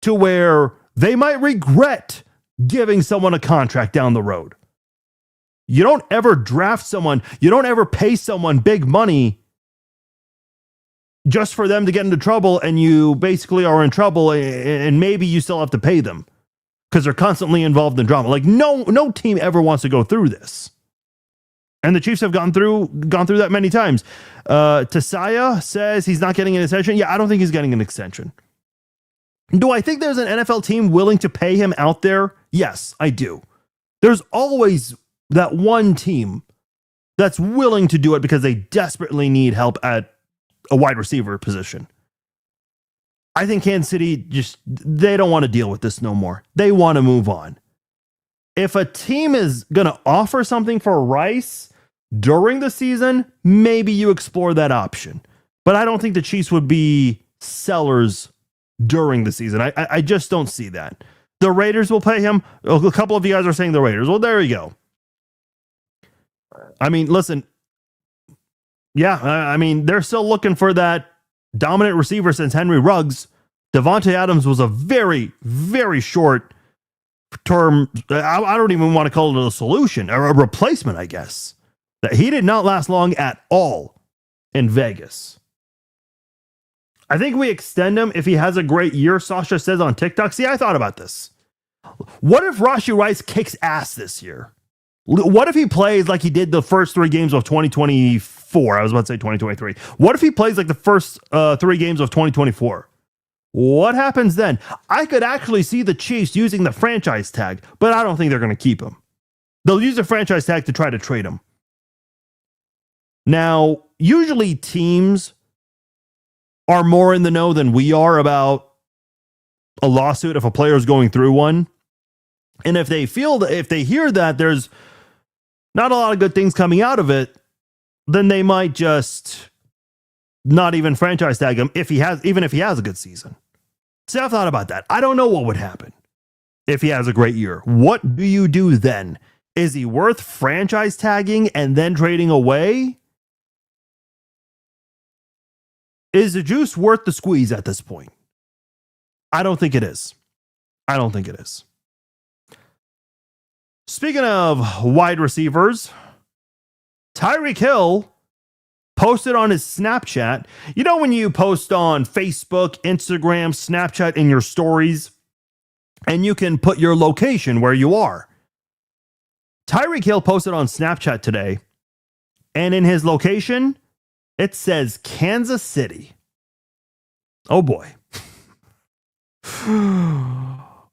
to where they might regret giving someone a contract down the road. You don't ever draft someone, you don't ever pay someone big money just for them to get into trouble, and you basically are in trouble, and maybe you still have to pay them because they're constantly involved in drama. Like no team ever wants to go through this. And the Chiefs have gone through that many times. Tasaya says he's not getting an extension. Yeah, I don't think he's getting an extension. Do I think there's an NFL team willing to pay him out there? Yes, I do. There's always that one team that's willing to do it because they desperately need help at a wide receiver position. I think Kansas City they don't want to deal with this no more. They want to move on. If a team is going to offer something for Rice during the season, maybe you explore that option. But I don't think the Chiefs would be sellers during the season. I just don't see that. The Raiders will pay him. A couple of you guys are saying the Raiders. Well, there you go. I mean, listen. Yeah, I mean, they're still looking for that dominant receiver since Henry Ruggs. Devontae Adams was a very, very short term. I don't even want to call it a solution or a replacement, I guess. That he did not last long at all in Vegas. I think we extend him if he has a great year, Sasha says on TikTok. See, I thought about this. What if Rashee Rice kicks ass this year? What if he plays like he did the first 3 games of 2024? I was about to say 2023. What if he plays like the first 3 games of 2024? What happens then? I could actually see the Chiefs using the franchise tag, but I don't think they're going to keep him. They'll use the franchise tag to try to trade him. Now, usually teams are more in the know than we are about a lawsuit if a player is going through one. And if they hear that there's not a lot of good things coming out of it, then they might just not even franchise tag him even if he has a good season. See, I've thought about that. I don't know what would happen if he has a great year. What do you do then? Is he worth franchise tagging and then trading away? Is the juice worth the squeeze at this point? I don't think it is. I don't think it is. Speaking of wide receivers, Tyreek Hill posted on his Snapchat. You know when you post on Facebook, Instagram, Snapchat in your stories, and you can put your location where you are. Tyreek Hill posted on Snapchat today, and in his location, it says Kansas City. Oh boy.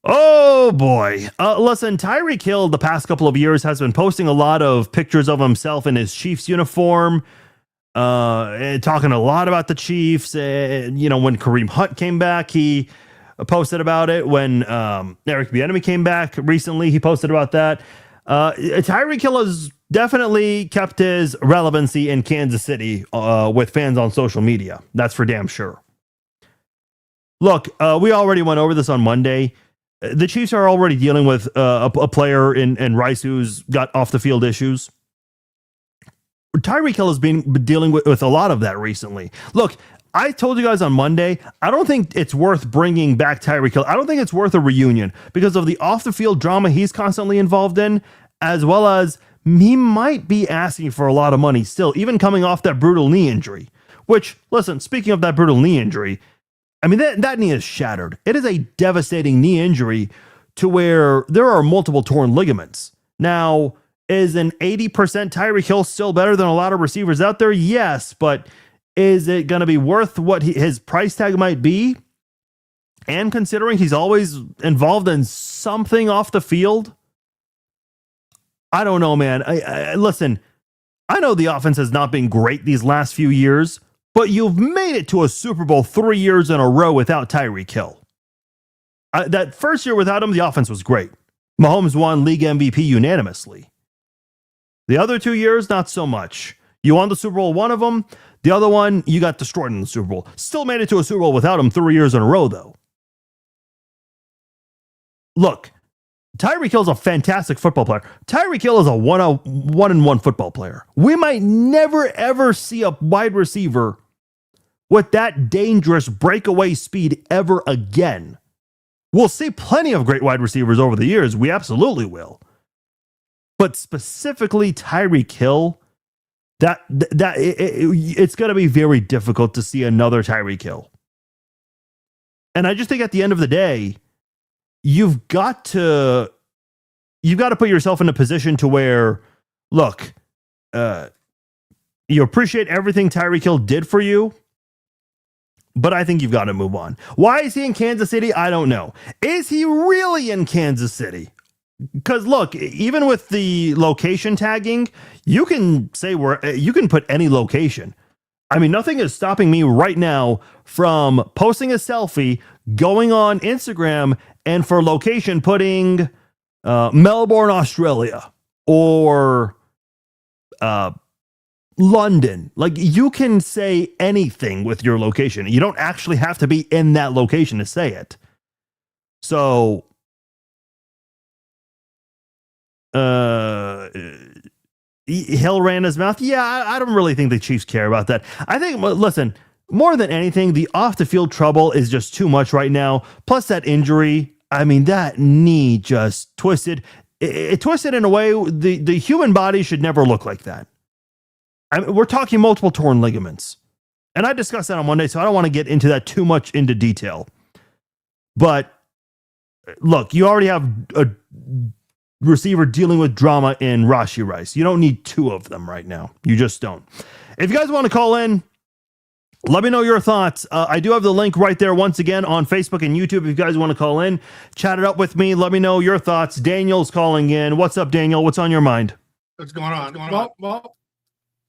Oh boy. Listen, Tyreek Hill the past couple of years has been posting a lot of pictures of himself in his Chiefs uniform, talking a lot about the Chiefs. When Kareem Hunt came back, he posted about it. When Eric Bieniemy came back recently, he posted about that. Tyreek Hill has definitely kept his relevancy in Kansas City with fans on social media. That's for damn sure. Look, we already went over this on Monday. The Chiefs are already dealing with a player in Rice who's got off the field issues. Tyreek Hill has been dealing with a lot of that recently. Look, I told you guys on Monday, I don't think it's worth bringing back Tyreek Hill. I don't think it's worth a reunion because of the off the field drama he's constantly involved in, as well as he might be asking for a lot of money still, even coming off that brutal knee injury. Which, listen, speaking of that brutal knee injury, I mean, that knee is shattered. It is a devastating knee injury to where there are multiple torn ligaments. Now, is an 80% Tyreek Hill still better than a lot of receivers out there? Yes, but is it going to be worth what his price tag might be? And considering he's always involved in something off the field? I don't know, man. Listen, I know the offense has not been great these last few years, but you've made it to a Super Bowl 3 years in a row without Tyreek Hill. That first year without him, the offense was great. Mahomes won league MVP unanimously. The other 2 years, not so much. You won the Super Bowl, one of them. The other one, you got destroyed in the Super Bowl. Still made it to a Super Bowl without him 3 years in a row, though. Look, Tyreek Hill is a fantastic football player. Tyreek Hill is a one-on-one football player. We might never, ever see a wide receiver with that dangerous breakaway speed ever again. We'll see plenty of great wide receivers over the years. We absolutely will. But specifically Tyreek Hill, it's going to be very difficult to see another Tyreek Hill. And I just think at the end of the day, you've got to put yourself in a position to where, look, you appreciate everything Tyreek Hill did for you, but I think you've got to move on. Why is he in Kansas City? I don't know. Is he really in Kansas City? Because look, even with the location tagging, you can say you can put any location. I mean, nothing is stopping me right now from posting a selfie, going on Instagram, and for location putting Melbourne, Australia, or London. Like, you can say anything with your location. You don't actually have to be in that location to say it. So, Hill ran his mouth. Yeah, I don't really think the Chiefs care about that. I think, listen, more than anything, the off the field trouble is just too much right now. Plus that injury. I mean, that knee just twisted. It twisted in a way the human body should never look like that. I mean, we're talking multiple torn ligaments. And I discussed that on Monday, so I don't want to get into that too much into detail. But look, you already have a receiver dealing with drama in Rashee Rice. You don't need two of them right now. You just don't. If you guys want to call in, let me know your thoughts. I do have the link right there once again on Facebook and YouTube. If you guys want to call in, chat it up with me. Let me know your thoughts. Daniel's calling in. What's up, Daniel? What's on your mind? What's going on? Well,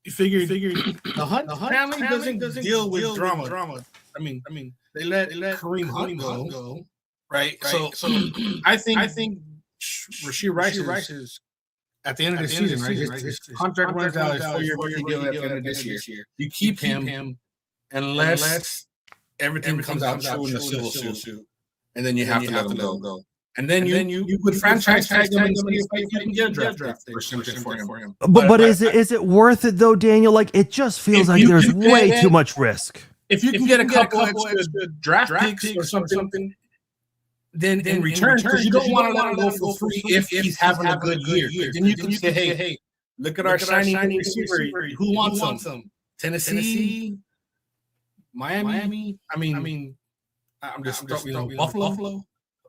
you figure the Hunt family doesn't deal with drama. I mean, they let Kareem Hunt go, right? So I think Rashee Rice is at the end of the season, right? His contract runs out. His 4-year deal at the end of this year. You keep him unless everything comes out true in the civil suit, and then you have to let him go. And then you would franchise tag him and see if you can get a draft or something for him. But is it worth it though, Daniel? Like, it just feels like there's way too much risk. If you can get a couple extra draft picks or something, then in return, because you don't want to let him go for free if he's having a good year. Then you can say, hey, look at our shiny receiver. Who wants him? Tennessee, Miami. I mean, I'm just Buffalo.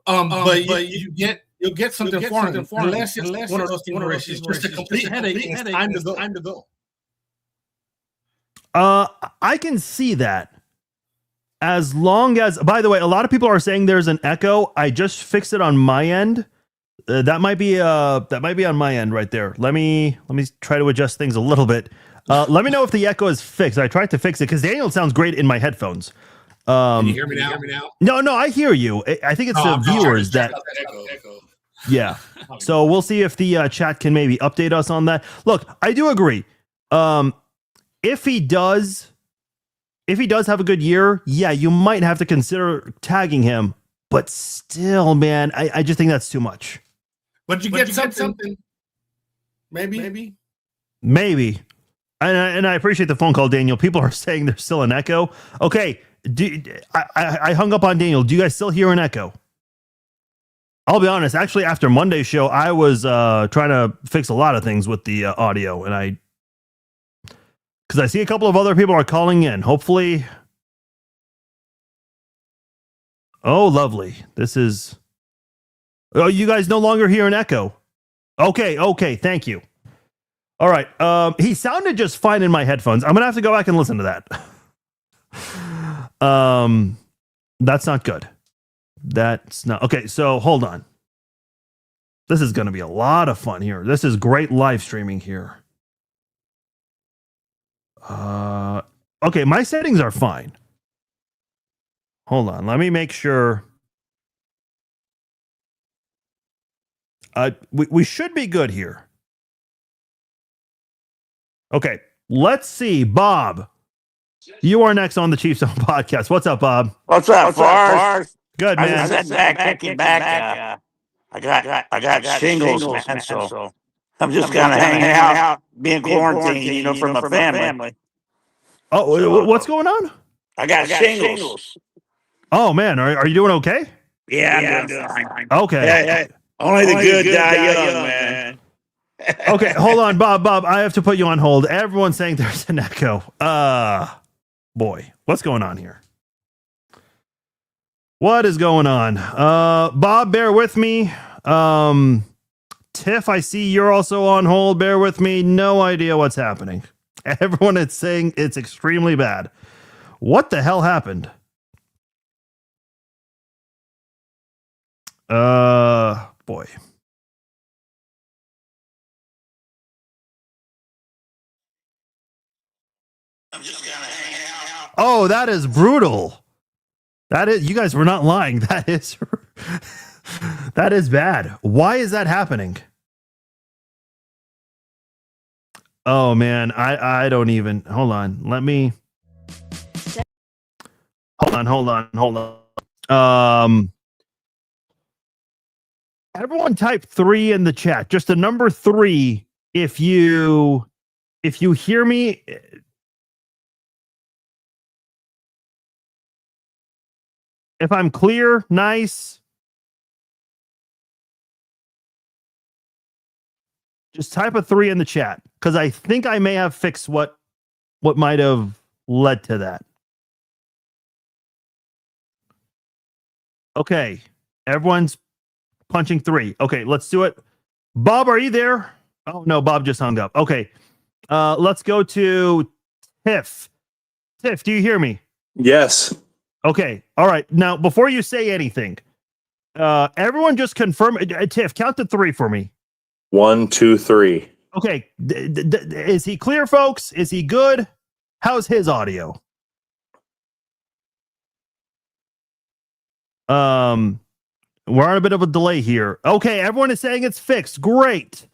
But you'll get something for him unless it's one of those things where it's just a complete headache and it's time to go. I can see that. As long as, by the way, a lot of people are saying there's an echo. I just fixed it on my end. That might be on my end right there. Let me try to adjust things a little bit. Let me know if the echo is fixed. I tried to fix it because Daniel sounds great in my headphones. Can you hear me now? No, I hear you. I think it's the viewers that echo. Yeah. So we'll see if the chat can maybe update us on that. Look, I do agree. If he does have a good year, yeah, you might have to consider tagging him. But still, man, I just think that's too much. But you get something. Maybe. And I appreciate the phone call, Daniel. People are saying there's still an echo. Okay. I hung up on Daniel. Do you guys still hear an echo? I'll be honest. Actually, after Monday's show, I was trying to fix a lot of things with the audio, and because I see a couple of other people are calling in. Hopefully. Oh, lovely. This is. Oh, you guys no longer hear an echo. Okay. Thank you. All right. He sounded just fine in my headphones. I'm gonna have to go back and listen to that. That's not good. That's not okay. So hold on. This is going to be a lot of fun here. This is great live streaming here. Okay. My settings are fine. Hold on. Let me make sure. We should be good here. Okay. Let's see. Bob. You are next on the Chiefs Zone podcast. What's up, Bob? What's up, Forrest? Good, man. I was kicking back. I got shingles, man. So I'm just kind of hanging out, being quarantined, from my family. Oh, what's going on? I got shingles. Oh man, are you doing okay? Yeah, I'm doing fine. Okay. Yeah. Only the good die young, man. Okay, hold on, Bob. I have to put you on hold. Everyone's saying there's an echo. Boy, what's going on here? What is going on? Bob, bear with me. Tiff, I see you're also on hold. Bear with me. No idea what's happening. Everyone is saying it's extremely bad. What the hell happened? Boy. I'm just gonna hang out. Oh, that is brutal. That is, you guys were not lying. That is that is bad. Why is that happening? Oh man, I don't even, hold on. Let me hold on. Everyone type 3 in the chat. Just the number 3 if you hear me. If I'm clear, nice. Just type a 3 in the chat, because I think I may have fixed what might have led to that. Okay, everyone's punching 3. Okay, let's do it. Bob, are you there? Oh no, Bob just hung up. Okay, let's go to Tiff. Tiff, do you hear me? Yes. Okay, all right. Now, before you say anything, everyone just confirm. Tiff, count to 3 for me. 1, 2, 3. Okay, is he clear, folks? Is he good? How's his audio? We're on a bit of a delay here. Okay, everyone is saying it's fixed. Great.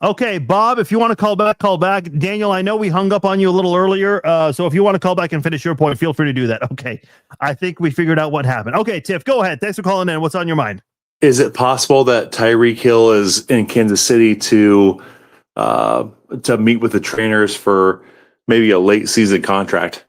Okay, Bob, if you want to call back, call back. Daniel, I know we hung up on you a little earlier, so if you want to call back and finish your point, feel free to do that. Okay, I think we figured out what happened. Okay, Tiff, go ahead. Thanks for calling in. What's on your mind? Is it possible that Tyreek Hill is in Kansas City to meet with the trainers for maybe a late season contract?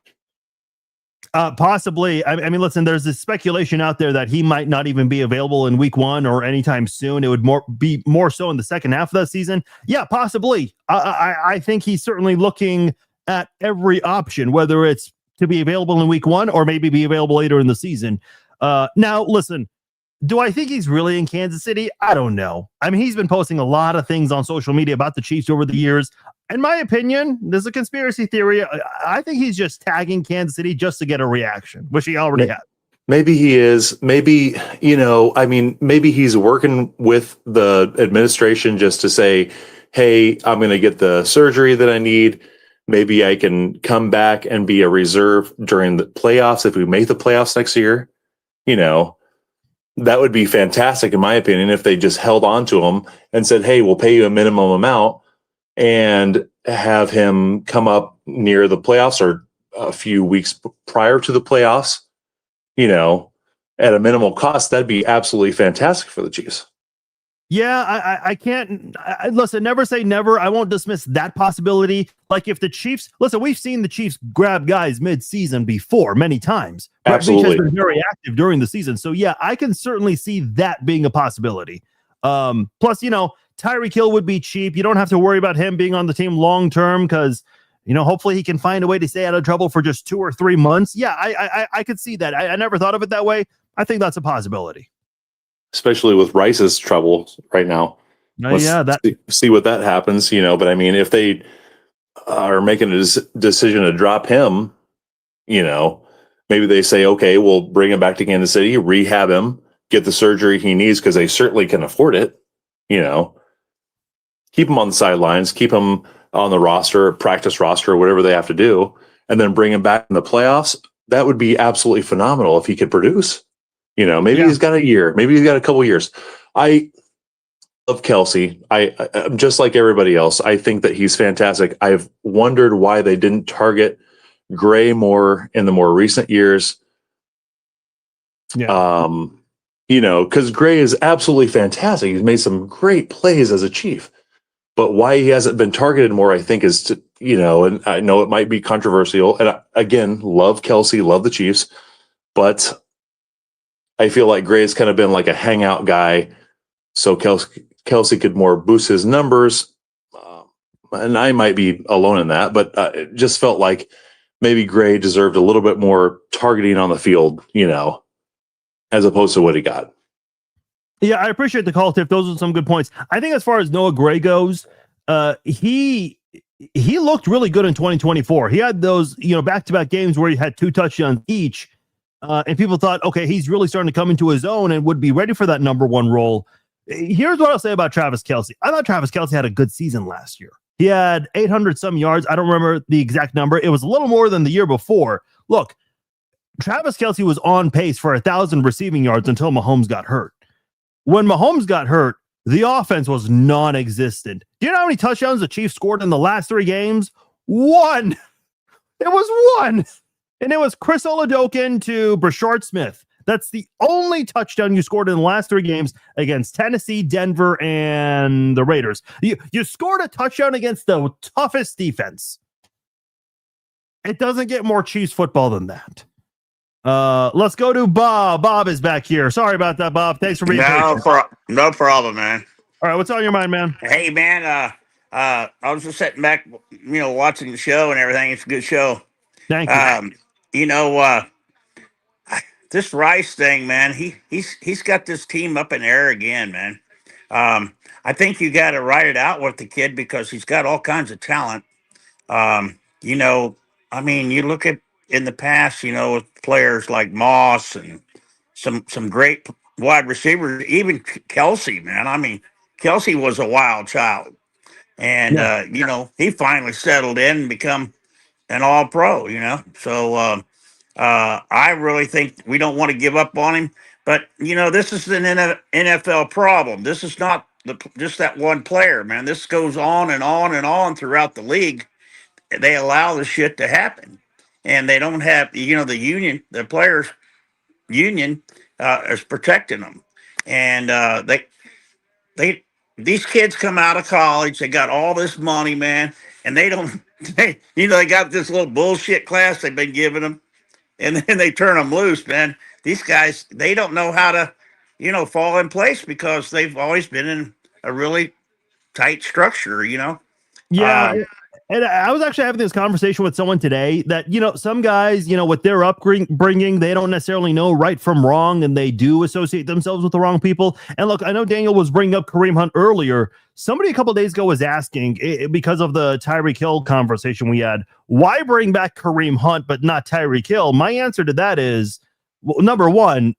Possibly. I mean, listen, there's this speculation out there that he might not even be available in week 1 or anytime soon. It would be more so in the second half of the season. Yeah, possibly. I think he's certainly looking at every option, whether it's to be available in week 1 or maybe be available later in the season. Now, listen, do I think he's really in Kansas City? I don't know. I mean, he's been posting a lot of things on social media about the Chiefs over the years. In my opinion, there's a conspiracy theory. I think he's just tagging Kansas City just to get a reaction, which he already had. Maybe he is. Maybe, maybe he's working with the administration just to say, hey, I'm going to get the surgery that I need. Maybe I can come back and be a reserve during the playoffs if we make the playoffs next year. That would be fantastic, in my opinion, if they just held on to him and said, hey, we'll pay you a minimum amount and have him come up near the playoffs or a few weeks prior to the playoffs, at a minimal cost. That'd be absolutely fantastic for the Chiefs. Yeah, I can't listen, never say never. I won't dismiss that possibility. Like if the Chiefs, listen, we've seen the Chiefs grab guys mid-season before many times. Absolutely. Beach has been very active during the season. So yeah, I can certainly see that being a possibility. Plus, Tyreek Hill would be cheap. You don't have to worry about him being on the team long-term because, hopefully he can find a way to stay out of trouble for just 2 or 3 months. Yeah, I could see that. I never thought of it that way. I think that's a possibility. Especially with Rice's trouble right now. See what that happens, But I mean, if they are making a decision to drop him, maybe they say, okay, we'll bring him back to Kansas City, rehab him, get the surgery he needs because they certainly can afford it. Keep him on the sidelines, keep him on the roster, practice roster, whatever they have to do, and then bring him back in the playoffs. That would be absolutely phenomenal if he could produce. Maybe he's got a year, maybe he's got a couple years. I love Kelsey. I'm just like everybody else. I think that he's fantastic. I've wondered why they didn't target Gray more in the more recent years. Yeah. Because Gray is absolutely fantastic. He's made some great plays as a Chief. But why he hasn't been targeted more, I think, is to, and I know it might be controversial. And again, love Kelsey, love the Chiefs. But I feel like Gray's kind of been like a hangout guy. So Kelsey could more boost his numbers. And I might be alone in that. But it just felt like maybe Gray deserved a little bit more targeting on the field, as opposed to what he got. Yeah, I appreciate the call, Tiff. Those are some good points. I think as far as Noah Gray goes, he looked really good in 2024. He had those, back-to-back games where he had 2 touchdowns each. And people thought, okay, he's really starting to come into his own and would be ready for that number 1 role. Here's what I'll say about Travis Kelce. I thought Travis Kelce had a good season last year. He had 800 some yards. I don't remember the exact number. It was a little more than the year before. Look, Travis Kelce was on pace for 1,000 receiving yards until Mahomes got hurt. When Mahomes got hurt, the offense was non-existent. Do you know how many touchdowns the Chiefs scored in the last 3 games? 1. It was 1. And it was Chris Oladokun to Brashard Smith. That's the only touchdown you scored in the last 3 games against Tennessee, Denver, and the Raiders. You scored a touchdown against the toughest defense. It doesn't get more Chiefs football than that. Let's go to Bob. Bob is back here. Sorry about that, Bob. Thanks for being patient. No problem, man. All right, what's on your mind, man? Hey, man. I was just sitting back, watching the show and everything. It's a good show. Thank you. This Rice thing, man. He's got this team up in the air again, man. I think you got to write it out with the kid because he's got all kinds of talent. You look at in the past, with players like Moss and some great wide receivers, even Kelsey, man. Kelsey was a wild child. And, he finally settled in and become an all-pro, So I really think we don't want to give up on him. But, this is an NFL problem. This is not just that one player, man. This goes on and on and on throughout the league. They allow the shit to happen. And they don't have, the players' union is protecting them. And these kids come out of college, they got all this money, man, and they got this little bullshit class they've been giving them, and then they turn them loose, man. These guys, they don't know how to, fall in place because they've always been in a really tight structure, Yeah. And I was actually having this conversation with someone today that, some guys, with their upbringing, they don't necessarily know right from wrong, and they do associate themselves with the wrong people. And look, I know Daniel was bringing up Kareem Hunt earlier. Somebody a couple of days ago was asking, because of the Tyreek Hill conversation we had, why bring back Kareem Hunt but not Tyreek Hill? My answer to that is, well, number one,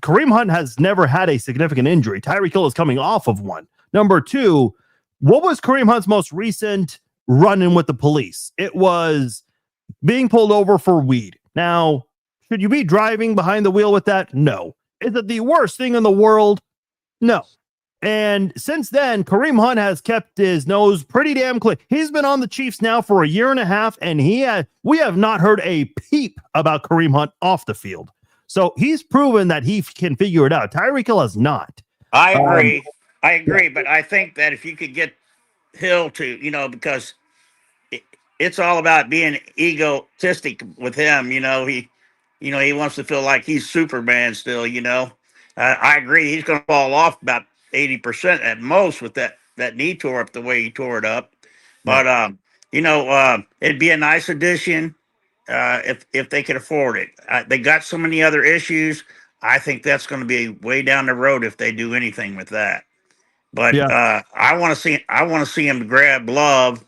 Kareem Hunt has never had a significant injury. Tyreek Hill is coming off of one. Number two, what was Kareem Hunt's most recent run-in with the police? It was being pulled over for weed. Now, should you be driving behind the wheel with that? No. Is it the worst thing in the world? No. And since then, Kareem Hunt has kept his nose pretty damn clean. He's been on the Chiefs now for a year and a half, and we have not heard a peep about Kareem Hunt off the field. So he's proven that he can figure it out. Tyreek Hill has not. I agree, but I think that if you could get Hill to, because it's all about being egotistic with him. He wants to feel like he's Superman still. I agree. He's going to fall off about 80% at most with that knee tore up the way he tore it up. But it'd be a nice addition if they could afford it. They got so many other issues. I think that's going to be way down the road if they do anything with that. But I want to see him grab Love,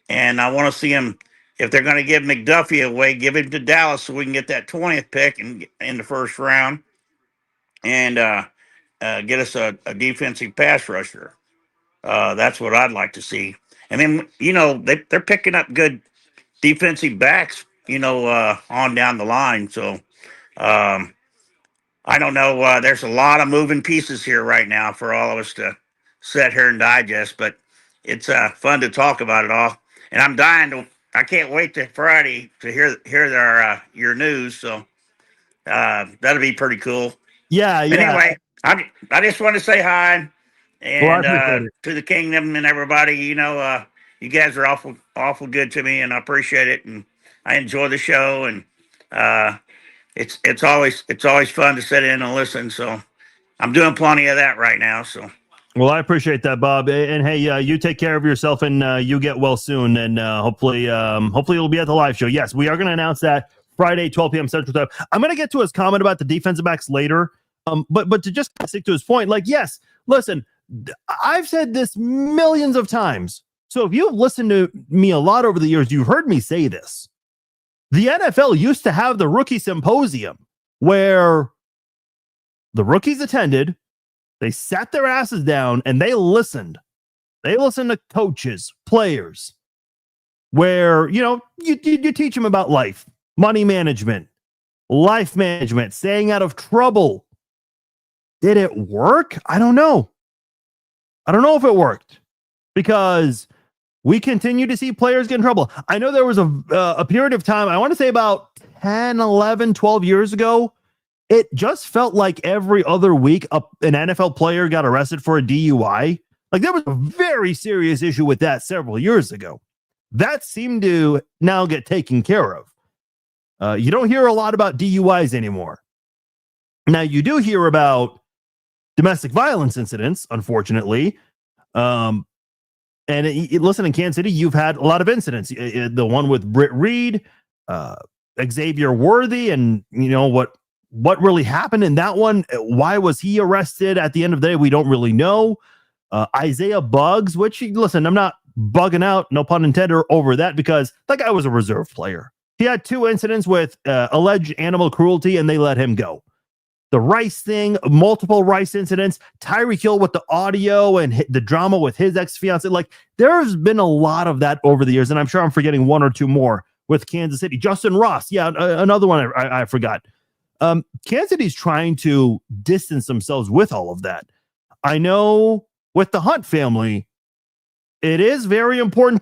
and I want to see him, if they're going to give McDuffie away, give him to Dallas so we can get that 20th pick in the first round, and get us a defensive pass rusher. That's what I'd like to see. And then they're picking up good defensive backs, on down the line. So I don't know. There's a lot of moving pieces here right now for all of us to sit here and digest, but it's fun to talk about it all. And I can't wait to Friday to hear your news. So that'll be pretty cool. Yeah. Anyway, I just want to say hi and to the kingdom and everybody. You guys are awful good to me, and I appreciate it, and I enjoy the show, and it's always fun to sit in and listen. So I'm doing plenty of that right now. So. Well, I appreciate that, Bob. And hey, you take care of yourself, and you get well soon. And hopefully you'll be at the live show. Yes, we are going to announce that Friday, 12 p.m. Central Time. I'm going to get to his comment about the defensive backs later. But to just stick to his point, yes, listen, I've said this millions of times. So if you've listened to me a lot over the years, you've heard me say this. The NFL used to have the rookie symposium where the rookies attended. They sat their asses down and they listened They listen to coaches, players, where, you teach them about life, money management, life management, staying out of trouble. Did it work? I don't know. I don't know if it worked because we continue to see players get in trouble. I know there was a period of time, I want to say about 10, 11, 12 years ago, it just felt like every other week an NFL player got arrested for a DUI. Like there was a very serious issue with that several years ago. That seemed to now get taken care of. You don't hear a lot about DUIs anymore. Now, you do hear about domestic violence incidents, unfortunately. And listen, in Kansas City, you've had a lot of incidents. The one with Britt Reed, Xavier Worthy, and what really happened in that one. Why was he arrested? At the end of the day, we don't really know. Isaiah Buggs, which, listen, I'm not bugging out, no pun intended, over that, because that guy was a reserve player. He had 2 incidents with alleged animal cruelty, and they let him go. The Rice thing, multiple Rice incidents, Tyreek Hill with the audio and the drama with his ex-fiance. Like, there's been a lot of that over the years, and I'm sure I'm forgetting 1 or 2 more with Kansas City. Justin Ross, another one I forgot. Kansas City's trying to distance themselves with all of that. I know with the Hunt family, it is very important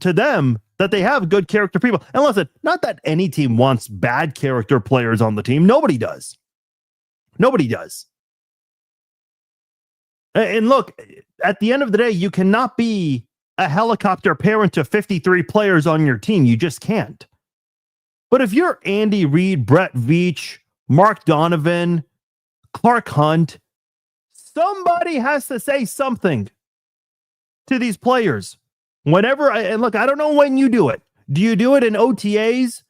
to them that they have good character people. And listen, not that any team wants bad character players on the team. Nobody does. Nobody does. And look, at the end of the day, you cannot be a helicopter parent to 53 players on your team. You just can't. But if you're Andy Reid, Brett Veach, Mark Donovan, Clark Hunt, somebody has to say something to these players. And look, I don't know when you do it. Do you do it in OTAs?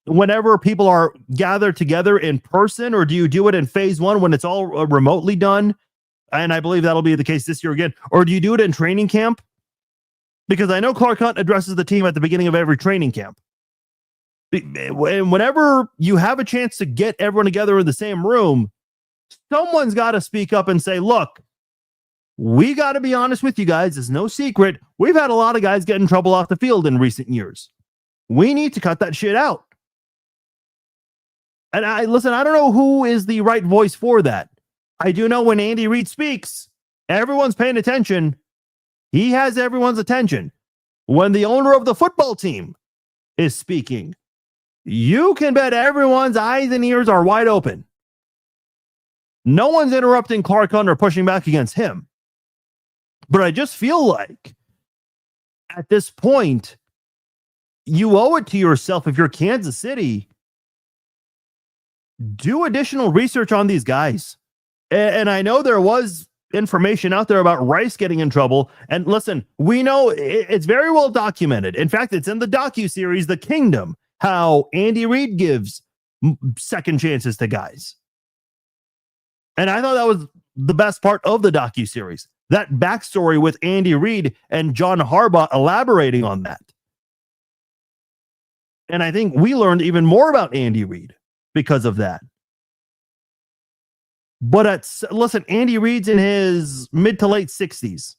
Whenever people are gathered together in person, or do you do it in phase 1 when it's all remotely done? And I believe that'll be the case this year again. Or do you do it in training camp? Because I know Clark Hunt addresses the team at the beginning of every training camp. And whenever you have a chance to get everyone together in the same room, someone's got to speak up and say, look, we got to be honest with you guys. It's no secret. We've had a lot of guys get in trouble off the field in recent years. We need to cut that shit out. And I don't know who is the right voice for that. I do know when Andy Reid speaks, everyone's paying attention. He has everyone's attention. When the owner of the football team is speaking, you can bet everyone's eyes and ears are wide open. No one's interrupting Clark Hunt or pushing back against him. But I just feel like at this point, you owe it to yourself, if you're Kansas City, do additional research on these guys. And I know there was information out there about Rice getting in trouble. And listen, we know it's very well documented. In fact, it's in the docuseries, The Kingdom, how Andy Reid gives second chances to guys. And I thought that was the best part of the docuseries, that backstory with Andy Reid and John Harbaugh elaborating on that. And I think we learned even more about Andy Reid because of that. But listen, Andy Reid's in his mid to late 60s.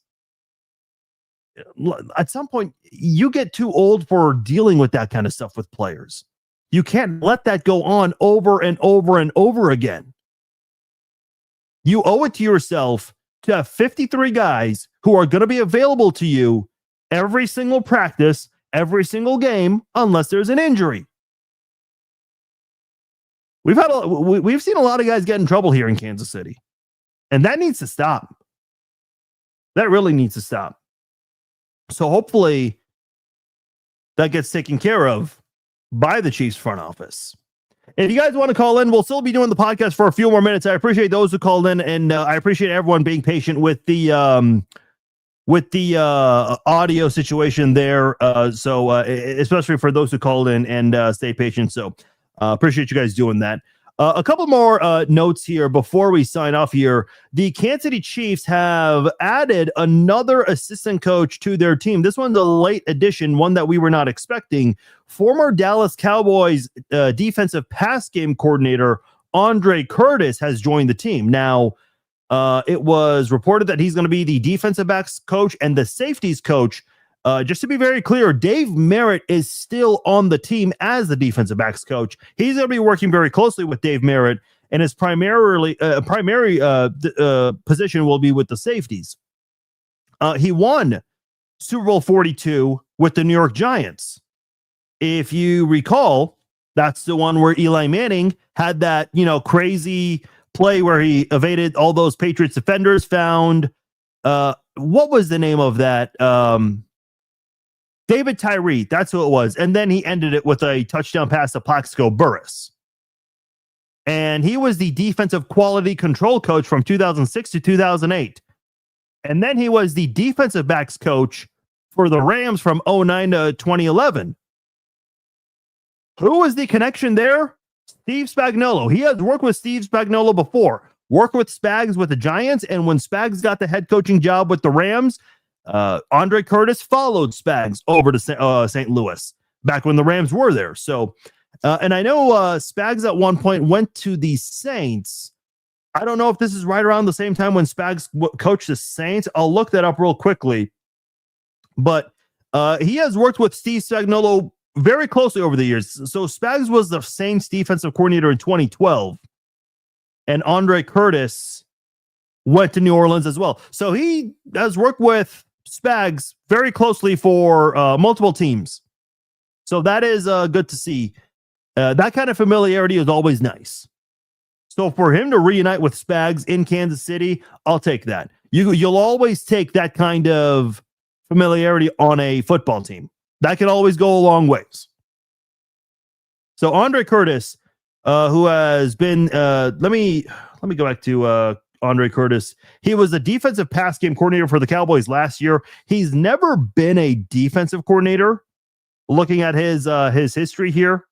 At some point, you get too old for dealing with that kind of stuff with players. You can't let that go on over and over and over again. You owe it to yourself to have 53 guys who are going to be available to you every single practice, every single game, unless there's an injury. We've seen a lot of guys get in trouble here in Kansas City, and that needs to stop. That really needs to stop. So hopefully that gets taken care of by the Chiefs front office. If you guys want to call in, we'll still be doing the podcast for a few more minutes. I appreciate those who called in, and I appreciate everyone being patient with the audio situation there. So especially for those who called in and stay patient. So appreciate you guys doing that. A couple more notes here before we sign off here. The Kansas City Chiefs have added another assistant coach to their team. This one's a late addition, one that we were not expecting. Former Dallas Cowboys defensive pass game coordinator Andre Curtis has joined the team. Now, It was reported that he's going to be the defensive backs coach and the safeties coach. Just to be very clear, Dave Merritt is still on the team as the defensive backs coach. He's going to be working very closely with Dave Merritt, and his primary position will be with the safeties. He won Super Bowl 42 with the New York Giants. If you recall, that's the one where Eli Manning had that, crazy play where he evaded all those Patriots defenders, found, what was the name of that? David Tyree, that's who it was. And then he ended it with a touchdown pass to Plaxico Burress. And he was the defensive quality control coach from 2006 to 2008. And then he was the defensive backs coach for the Rams from 2009 to 2011. Who was the connection there? Steve Spagnuolo. He had worked with Steve Spagnuolo before, worked with Spags with the Giants, and when Spags got the head coaching job with the Rams, Andre Curtis followed Spags over to St. Louis back when the Rams were there. So, and I know Spags at one point went to the Saints. I don't know if this is right around the same time when Spags coached the Saints. I'll look that up real quickly. But he has worked with Steve Spagnuolo very closely over the years. So Spags was the Saints defensive coordinator in 2012. And Andre Curtis went to New Orleans as well. So he has worked with Spags very closely for multiple teams. So that is good to see. That kind of familiarity is always nice. So for him to reunite with Spags in Kansas City, I'll take that. You'll always take that kind of familiarity on a football team. That can always go a long ways. So Andre Curtis, who has been, let me go back to Andre Curtis. He was the defensive pass game coordinator for the Cowboys last year. He's never been a defensive coordinator. Looking at his history here,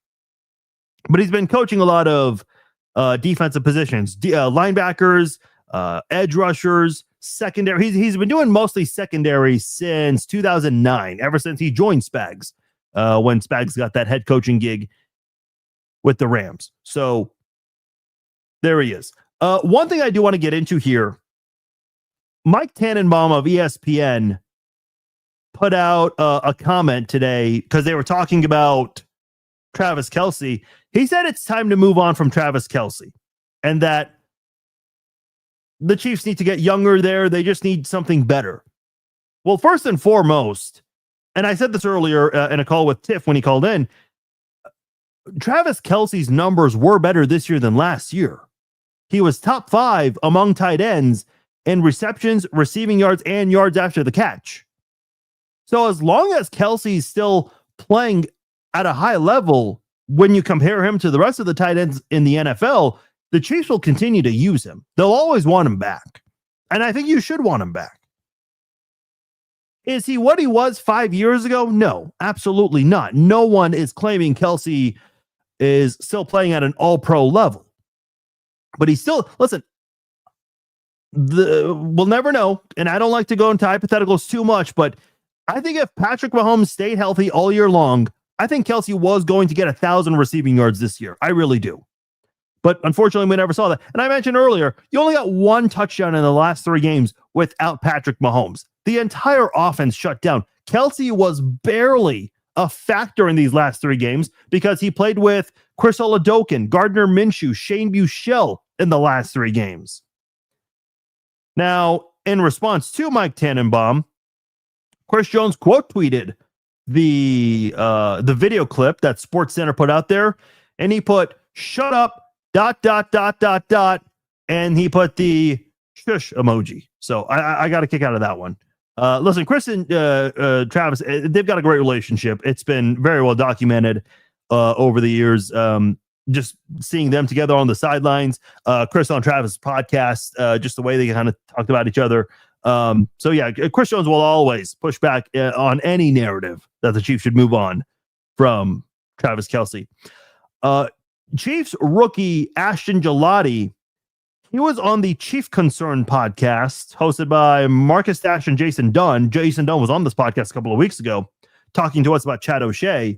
but he's been coaching a lot of defensive positions, linebackers, edge rushers, secondary. He's been doing mostly secondary since 2009, ever since he joined Spags, when Spags got that head coaching gig with the Rams. So there he is. One thing I do want to get into here, Mike Tannenbaum of ESPN put out a comment today because they were talking about Travis Kelce. He said it's time to move on from Travis Kelce and that the Chiefs need to get younger there. They just need something better. Well, first and foremost, and I said this earlier in a call with Tiff when he called in, Travis Kelce's numbers were better this year than last year. He was top 5 among tight ends in receptions, receiving yards, and yards after the catch. So as long as Kelce's still playing at a high level, when you compare him to the rest of the tight ends in the NFL, the Chiefs will continue to use him. They'll always want him back. And I think you should want him back. Is he what he was 5 years ago? No, absolutely not. No one is claiming Kelce is still playing at an all-pro level. But he's still, listen, we'll never know. And I don't like to go into hypotheticals too much, but I think if Patrick Mahomes stayed healthy all year long, I think Kelce was going to get 1,000 receiving yards this year. I really do. But unfortunately, we never saw that. And I mentioned earlier, you only got 1 touchdown in the last 3 games without Patrick Mahomes. The entire offense shut down. Kelce was barely a factor in these last 3 games because he played with Chris Oladokun, Gardner Minshew, Shane Buechele in the last 3 games. Now, in response to Mike Tannenbaum, Chris Jones quote tweeted the video clip that SportsCenter put out there, and he put "shut up," ... and he put the shush emoji. So I got a kick out of that one. Listen, Chris and Travis, they've got a great relationship. It's been very well documented over the years. Just seeing them together on the sidelines, Chris on Travis' podcast, just the way they kind of talked about each other. So yeah, Chris Jones will always push back on any narrative that the Chiefs should move on from Travis Kelce. Chiefs rookie Ashton Gelati, he was on the Chief Concern podcast hosted by Marcus Dash and Jason Dunn. Jason Dunn was on this podcast a couple of weeks ago talking to us about Chad O'Shea.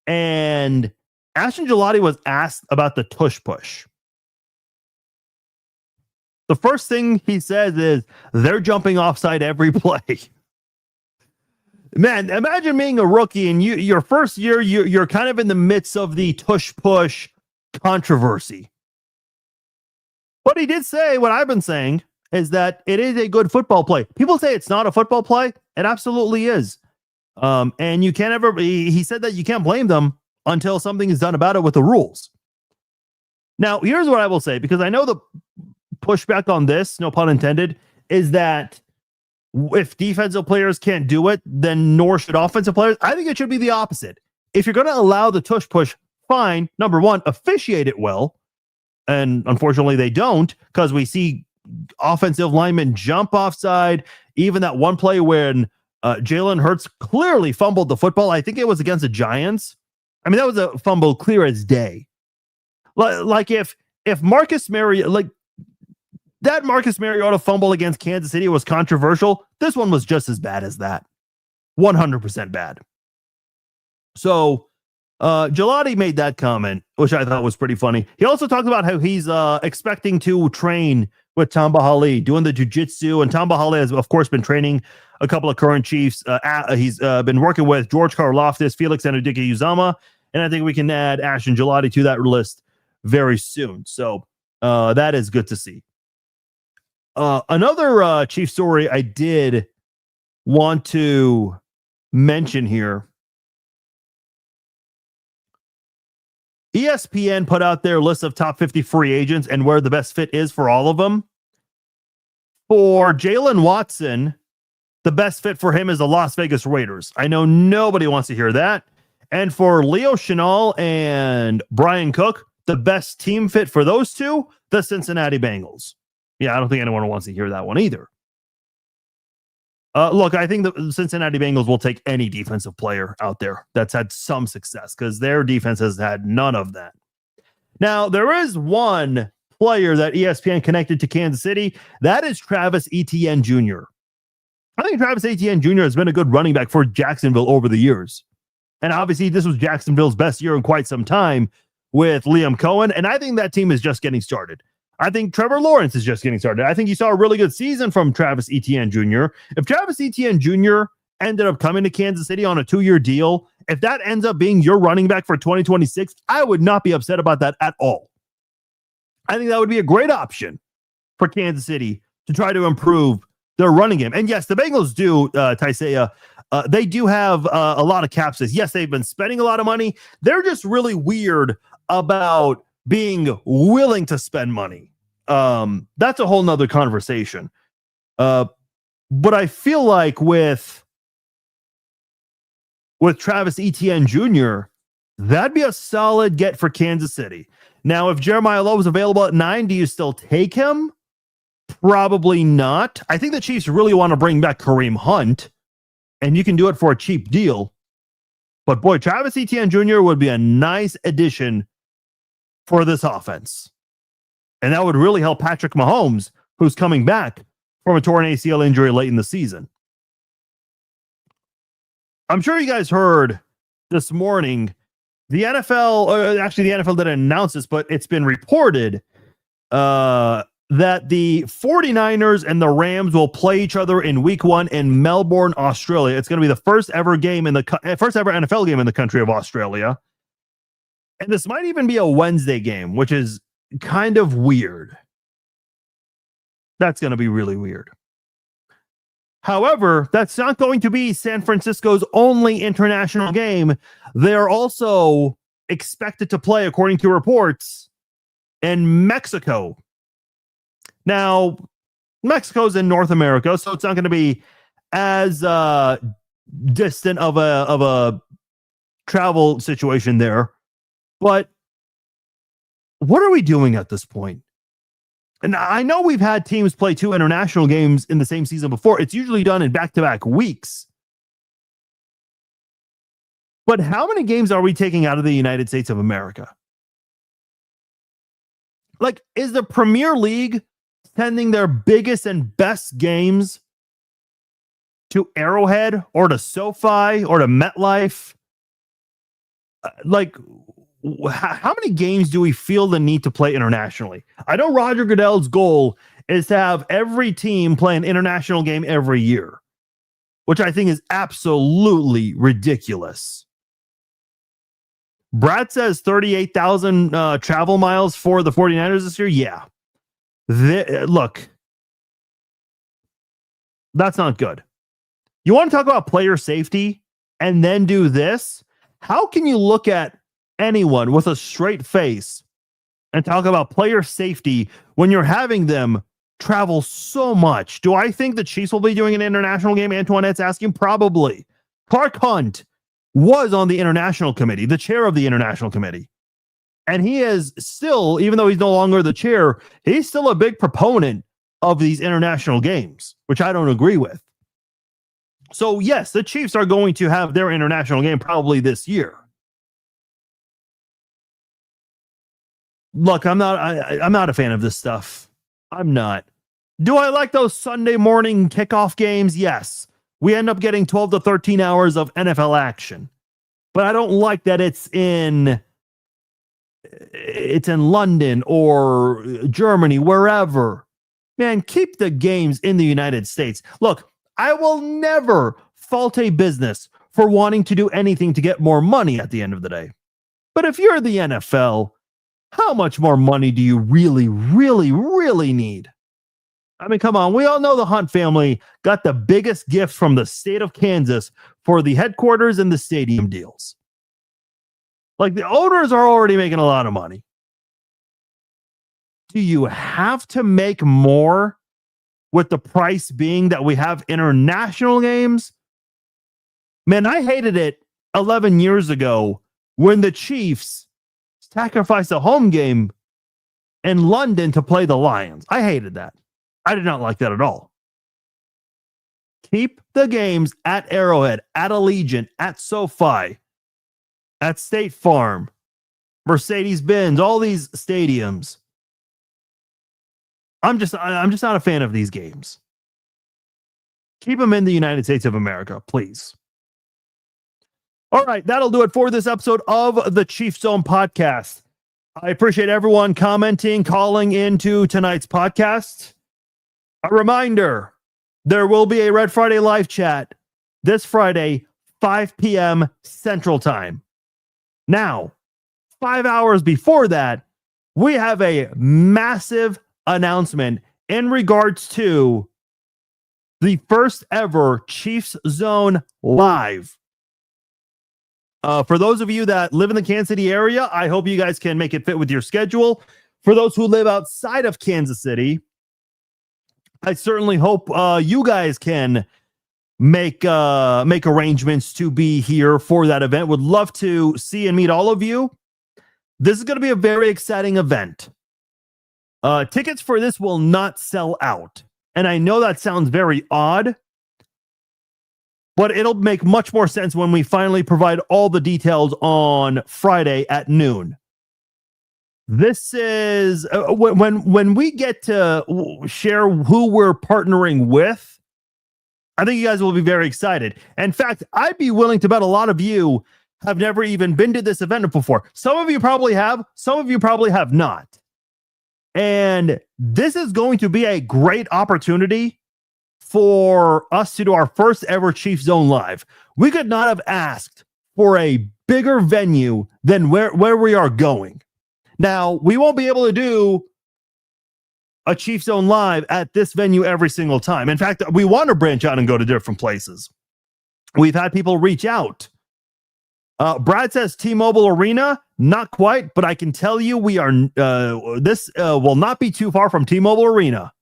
And Ashton Gelati was asked about the tush push. The first thing he says is they're jumping offside every play. Man, imagine being a rookie and your first year, you're kind of in the midst of the tush-push controversy. But he did say what I've been saying is that it is a good football play. People say it's not a football play. It absolutely is. And you can't ever, he said that you can't blame them until something is done about it with the rules. Now, here's what I will say, because I know the pushback on this, no pun intended, is that if defensive players can't do it, then nor should offensive players. I think it should be the opposite. If you're going to allow the tush push, fine. Number one, officiate it well. And unfortunately, they don't, because we see offensive linemen jump offside. Even that one play when Jalen Hurts clearly fumbled the football. I think it was against the Giants. I mean, that was a fumble clear as day. Like if Marcus Mariota, like that Marcus Mariota fumble against Kansas City was controversial, this one was just as bad as that. 100% bad. So Gelati made that comment, which I thought was pretty funny. He also talked about how he's expecting to train with Tamba Hali, doing the jiu-jitsu, and Tamba Hali has, of course, been training a couple of current Chiefs. He's been working with George Karlaftis, Felix Anudike-Uzomah, and I think we can add Ashton Gelati to that list very soon. So that is good to see. Another Chief story I did want to mention here. ESPN put out their list of top 50 free agents and where the best fit is for all of them. For Jalen Watson, the best fit for him is the Las Vegas Raiders. I know nobody wants to hear that. And for Leo Chenal and Brian Cook, the best team fit for those two, the Cincinnati Bengals. Yeah, I don't think anyone wants to hear that one either. Look, I think the Cincinnati Bengals will take any defensive player out there that's had some success, because their defense has had none of that. Now, there is one player that ESPN connected to Kansas City. That is Travis Etienne Jr. I think Travis Etienne Jr. has been a good running back for Jacksonville over the years. And obviously, this was Jacksonville's best year in quite some time with Liam Cohen. And I think that team is just getting started. I think Trevor Lawrence is just getting started. I think you saw a really good season from Travis Etienne Jr. If Travis Etienne Jr. ended up coming to Kansas City on a 2-year deal, if that ends up being your running back for 2026, I would not be upset about that at all. I think that would be a great option for Kansas City to try to improve their running game. And yes, the Bengals do, Taisea, they do have a lot of cap space. Yes, they've been spending a lot of money. They're just really weird about being willing to spend money. That's a whole nother conversation. But I feel like with Travis Etienne Jr., that'd be a solid get for Kansas City. Now, if Jeremiah Lowe is available at 9, do you still take him? Probably not. I think the Chiefs really want to bring back Kareem Hunt, and you can do it for a cheap deal. But boy, Travis Etienne Jr. would be a nice addition for this offense. And that would really help Patrick Mahomes, who's coming back from a torn ACL injury late in the season. I'm sure you guys heard this morning, the NFL, actually the NFL didn't announce this, but it's been reported that the 49ers and the Rams will play each other in week 1 in Melbourne, Australia. It's going to be the first ever NFL game in the country of Australia. And this might even be a Wednesday game, which is kind of weird. That's going to be really weird. However, that's not going to be San Francisco's only international game. They're also expected to play, according to reports, in Mexico. Now, Mexico's in North America, so it's not going to be as distant of a travel situation there. But what are we doing at this point? And I know we've had teams play 2 international games in the same season before. It's usually done in back-to-back weeks. But how many games are we taking out of the United States of America? Like, is the Premier League sending their biggest and best games to Arrowhead or to SoFi or to MetLife? How many games do we feel the need to play internationally? I know Roger Goodell's goal is to have every team play an international game every year, which I think is absolutely ridiculous. Brad says 38,000 travel miles for the 49ers this year. Yeah. Look, that's not good. You want to talk about player safety and then do this? How can you look at anyone with a straight face and talk about player safety when you're having them travel so much? Do I think the Chiefs will be doing an international game? Antoinette's asking. Probably. Clark Hunt was on the international committee, the chair of the international committee. And he is still, even though he's no longer the chair, he's still a big proponent of these international games, which I don't agree with. So yes, the Chiefs are going to have their international game probably this year. Look, I'm not a fan of this stuff. I'm not. Do I like those Sunday morning kickoff games? Yes. We end up getting 12 to 13 hours of NFL action. But I don't like that it's in London or Germany, wherever. Man, keep the games in the United States. Look, I will never fault a business for wanting to do anything to get more money at the end of the day. But if you're the NFL, how much more money do you really, really, really need? I mean, come on. We all know the Hunt family got the biggest gift from the state of Kansas for the headquarters and the stadium deals. Like, the owners are already making a lot of money. Do you have to make more with the price being that we have international games? Man, I hated it 11 years ago when the Chiefs sacrificed a home game in London to play the Lions. I hated that. I did not like that at all. Keep the games at Arrowhead, at Allegiant, at SoFi, at State Farm, Mercedes-Benz, all these stadiums. I'm just not a fan of these games. Keep them in the United States of America, please. All right, that'll do it for this episode of the Chief Zone podcast. I appreciate everyone commenting, calling into tonight's podcast. A reminder, there will be a Red Friday live chat this Friday, 5 p.m. Central Time. Now, 5 hours before that, we have a massive announcement in regards to the first ever Chiefs Zone Live. For those of you that live in the Kansas City area, I hope you guys can make it fit with your schedule. For those who live outside of Kansas City, I certainly hope you guys can make arrangements to be here for that event. Would love to see and meet all of you. This is going to be a very exciting event. Tickets for this will not sell out. And I know that sounds very odd, but it'll make much more sense when we finally provide all the details on Friday at noon. This is when we get to share who we're partnering with. I think you guys will be very excited. In fact, I'd be willing to bet a lot of you have never even been to this event before. Some of you probably have. Some of you probably have not. And this is going to be a great opportunity for us to do our first ever Chief Zone Live. We could not have asked for a bigger venue than where we are going. Now, we won't be able to do a Chief Zone Live at this venue every single time. In fact, we want to branch out and go to different places. We've had people reach out. Brad says T-Mobile Arena, not quite, but I can tell you we are. This will not be too far from T-Mobile Arena.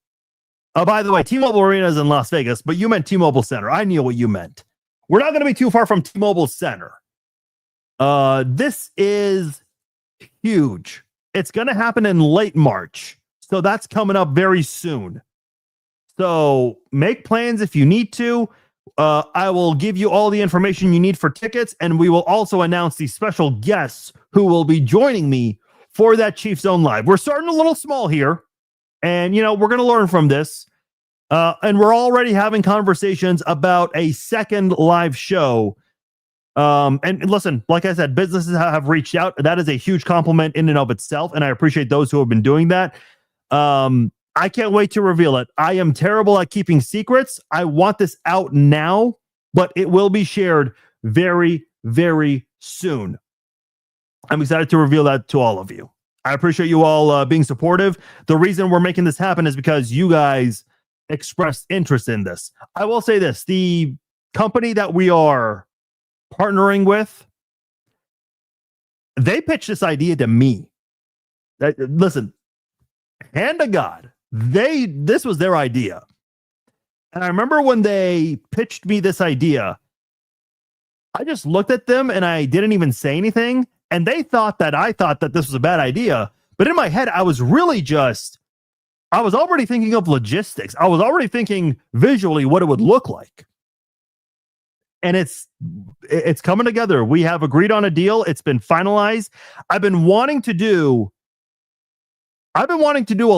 By the way, T-Mobile Arena is in Las Vegas, but you meant T-Mobile Center. I knew what you meant. We're not going to be too far from T-Mobile Center. This is huge. It's going to happen in late March. So that's coming up very soon. So make plans if you need to. I will give you all the information you need for tickets, and we will also announce the special guests who will be joining me for that Chief Zone Live. We're starting a little small here, and we're going to learn from this. And we're already having conversations about a second live show. And listen, like I said, businesses have reached out. That is a huge compliment in and of itself, and I appreciate those who have been doing that. I can't wait to reveal it. I am terrible at keeping secrets. I want this out now, but it will be shared very, very soon. I'm excited to reveal that to all of you. I appreciate you all being supportive. The reason we're making this happen is because you guys expressed interest in this. I will say this, the company that we are partnering with, they pitched this idea to me. Listen, hand to God, this was their idea. And I remember when they pitched me this idea, I just looked at them and I didn't even say anything. And they thought that I thought that this was a bad idea. But in my head, I was already thinking of logistics. I was already thinking visually what it would look like. And it's coming together. We have agreed on a deal. It's been finalized. I've been wanting to do a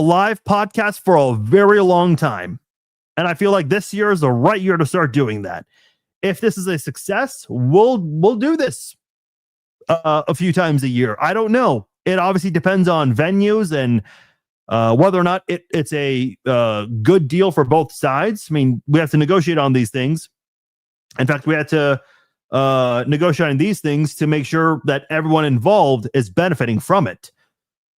live podcast for a very long time. And I feel like this year is the right year to start doing that. If this is a success, we'll do this a few times a year. I don't know. It obviously depends on venues and whether or not it's a good deal for both sides. I mean, we have to negotiate on these things. In fact, we had to negotiate on these things to make sure that everyone involved is benefiting from it.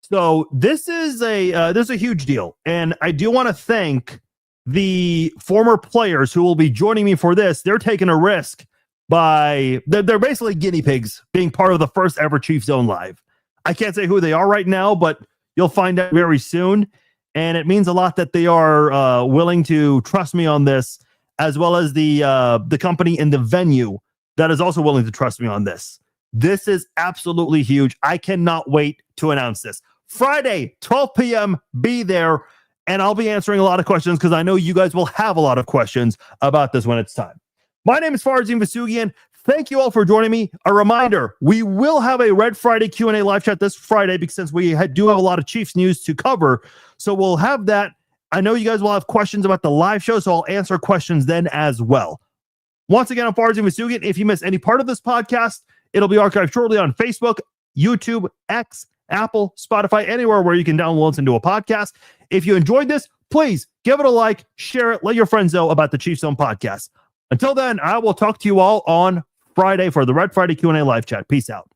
So this is a huge deal. And I do want to thank the former players who will be joining me for this. They're taking a risk they're basically guinea pigs being part of the first ever Chief Zone Live. I can't say who they are right now, but you'll find out very soon. And it means a lot that they are willing to trust me on this, as well as the company in the venue that is also willing to trust me on this. This is absolutely huge. I cannot wait to announce this. Friday, 12 p.m., be there. And I'll be answering a lot of questions because I know you guys will have a lot of questions about this when it's time. My name is Farzin Vasugian. Thank you all for joining me. A reminder, we will have a Red Friday Q&A live chat this Friday since we do have a lot of Chiefs news to cover. So we'll have that. I know you guys will have questions about the live show, so I'll answer questions then as well. Once again, I'm Farzin Vasugian. If you missed any part of this podcast, it'll be archived shortly on Facebook, YouTube, X, Apple, Spotify, anywhere where you can download and listen to a podcast. If you enjoyed this, please give it a like, share it, let your friends know about the Chiefs Zone podcast. Until then, I will talk to you all on Friday for the Red Friday Q&A live chat. Peace out.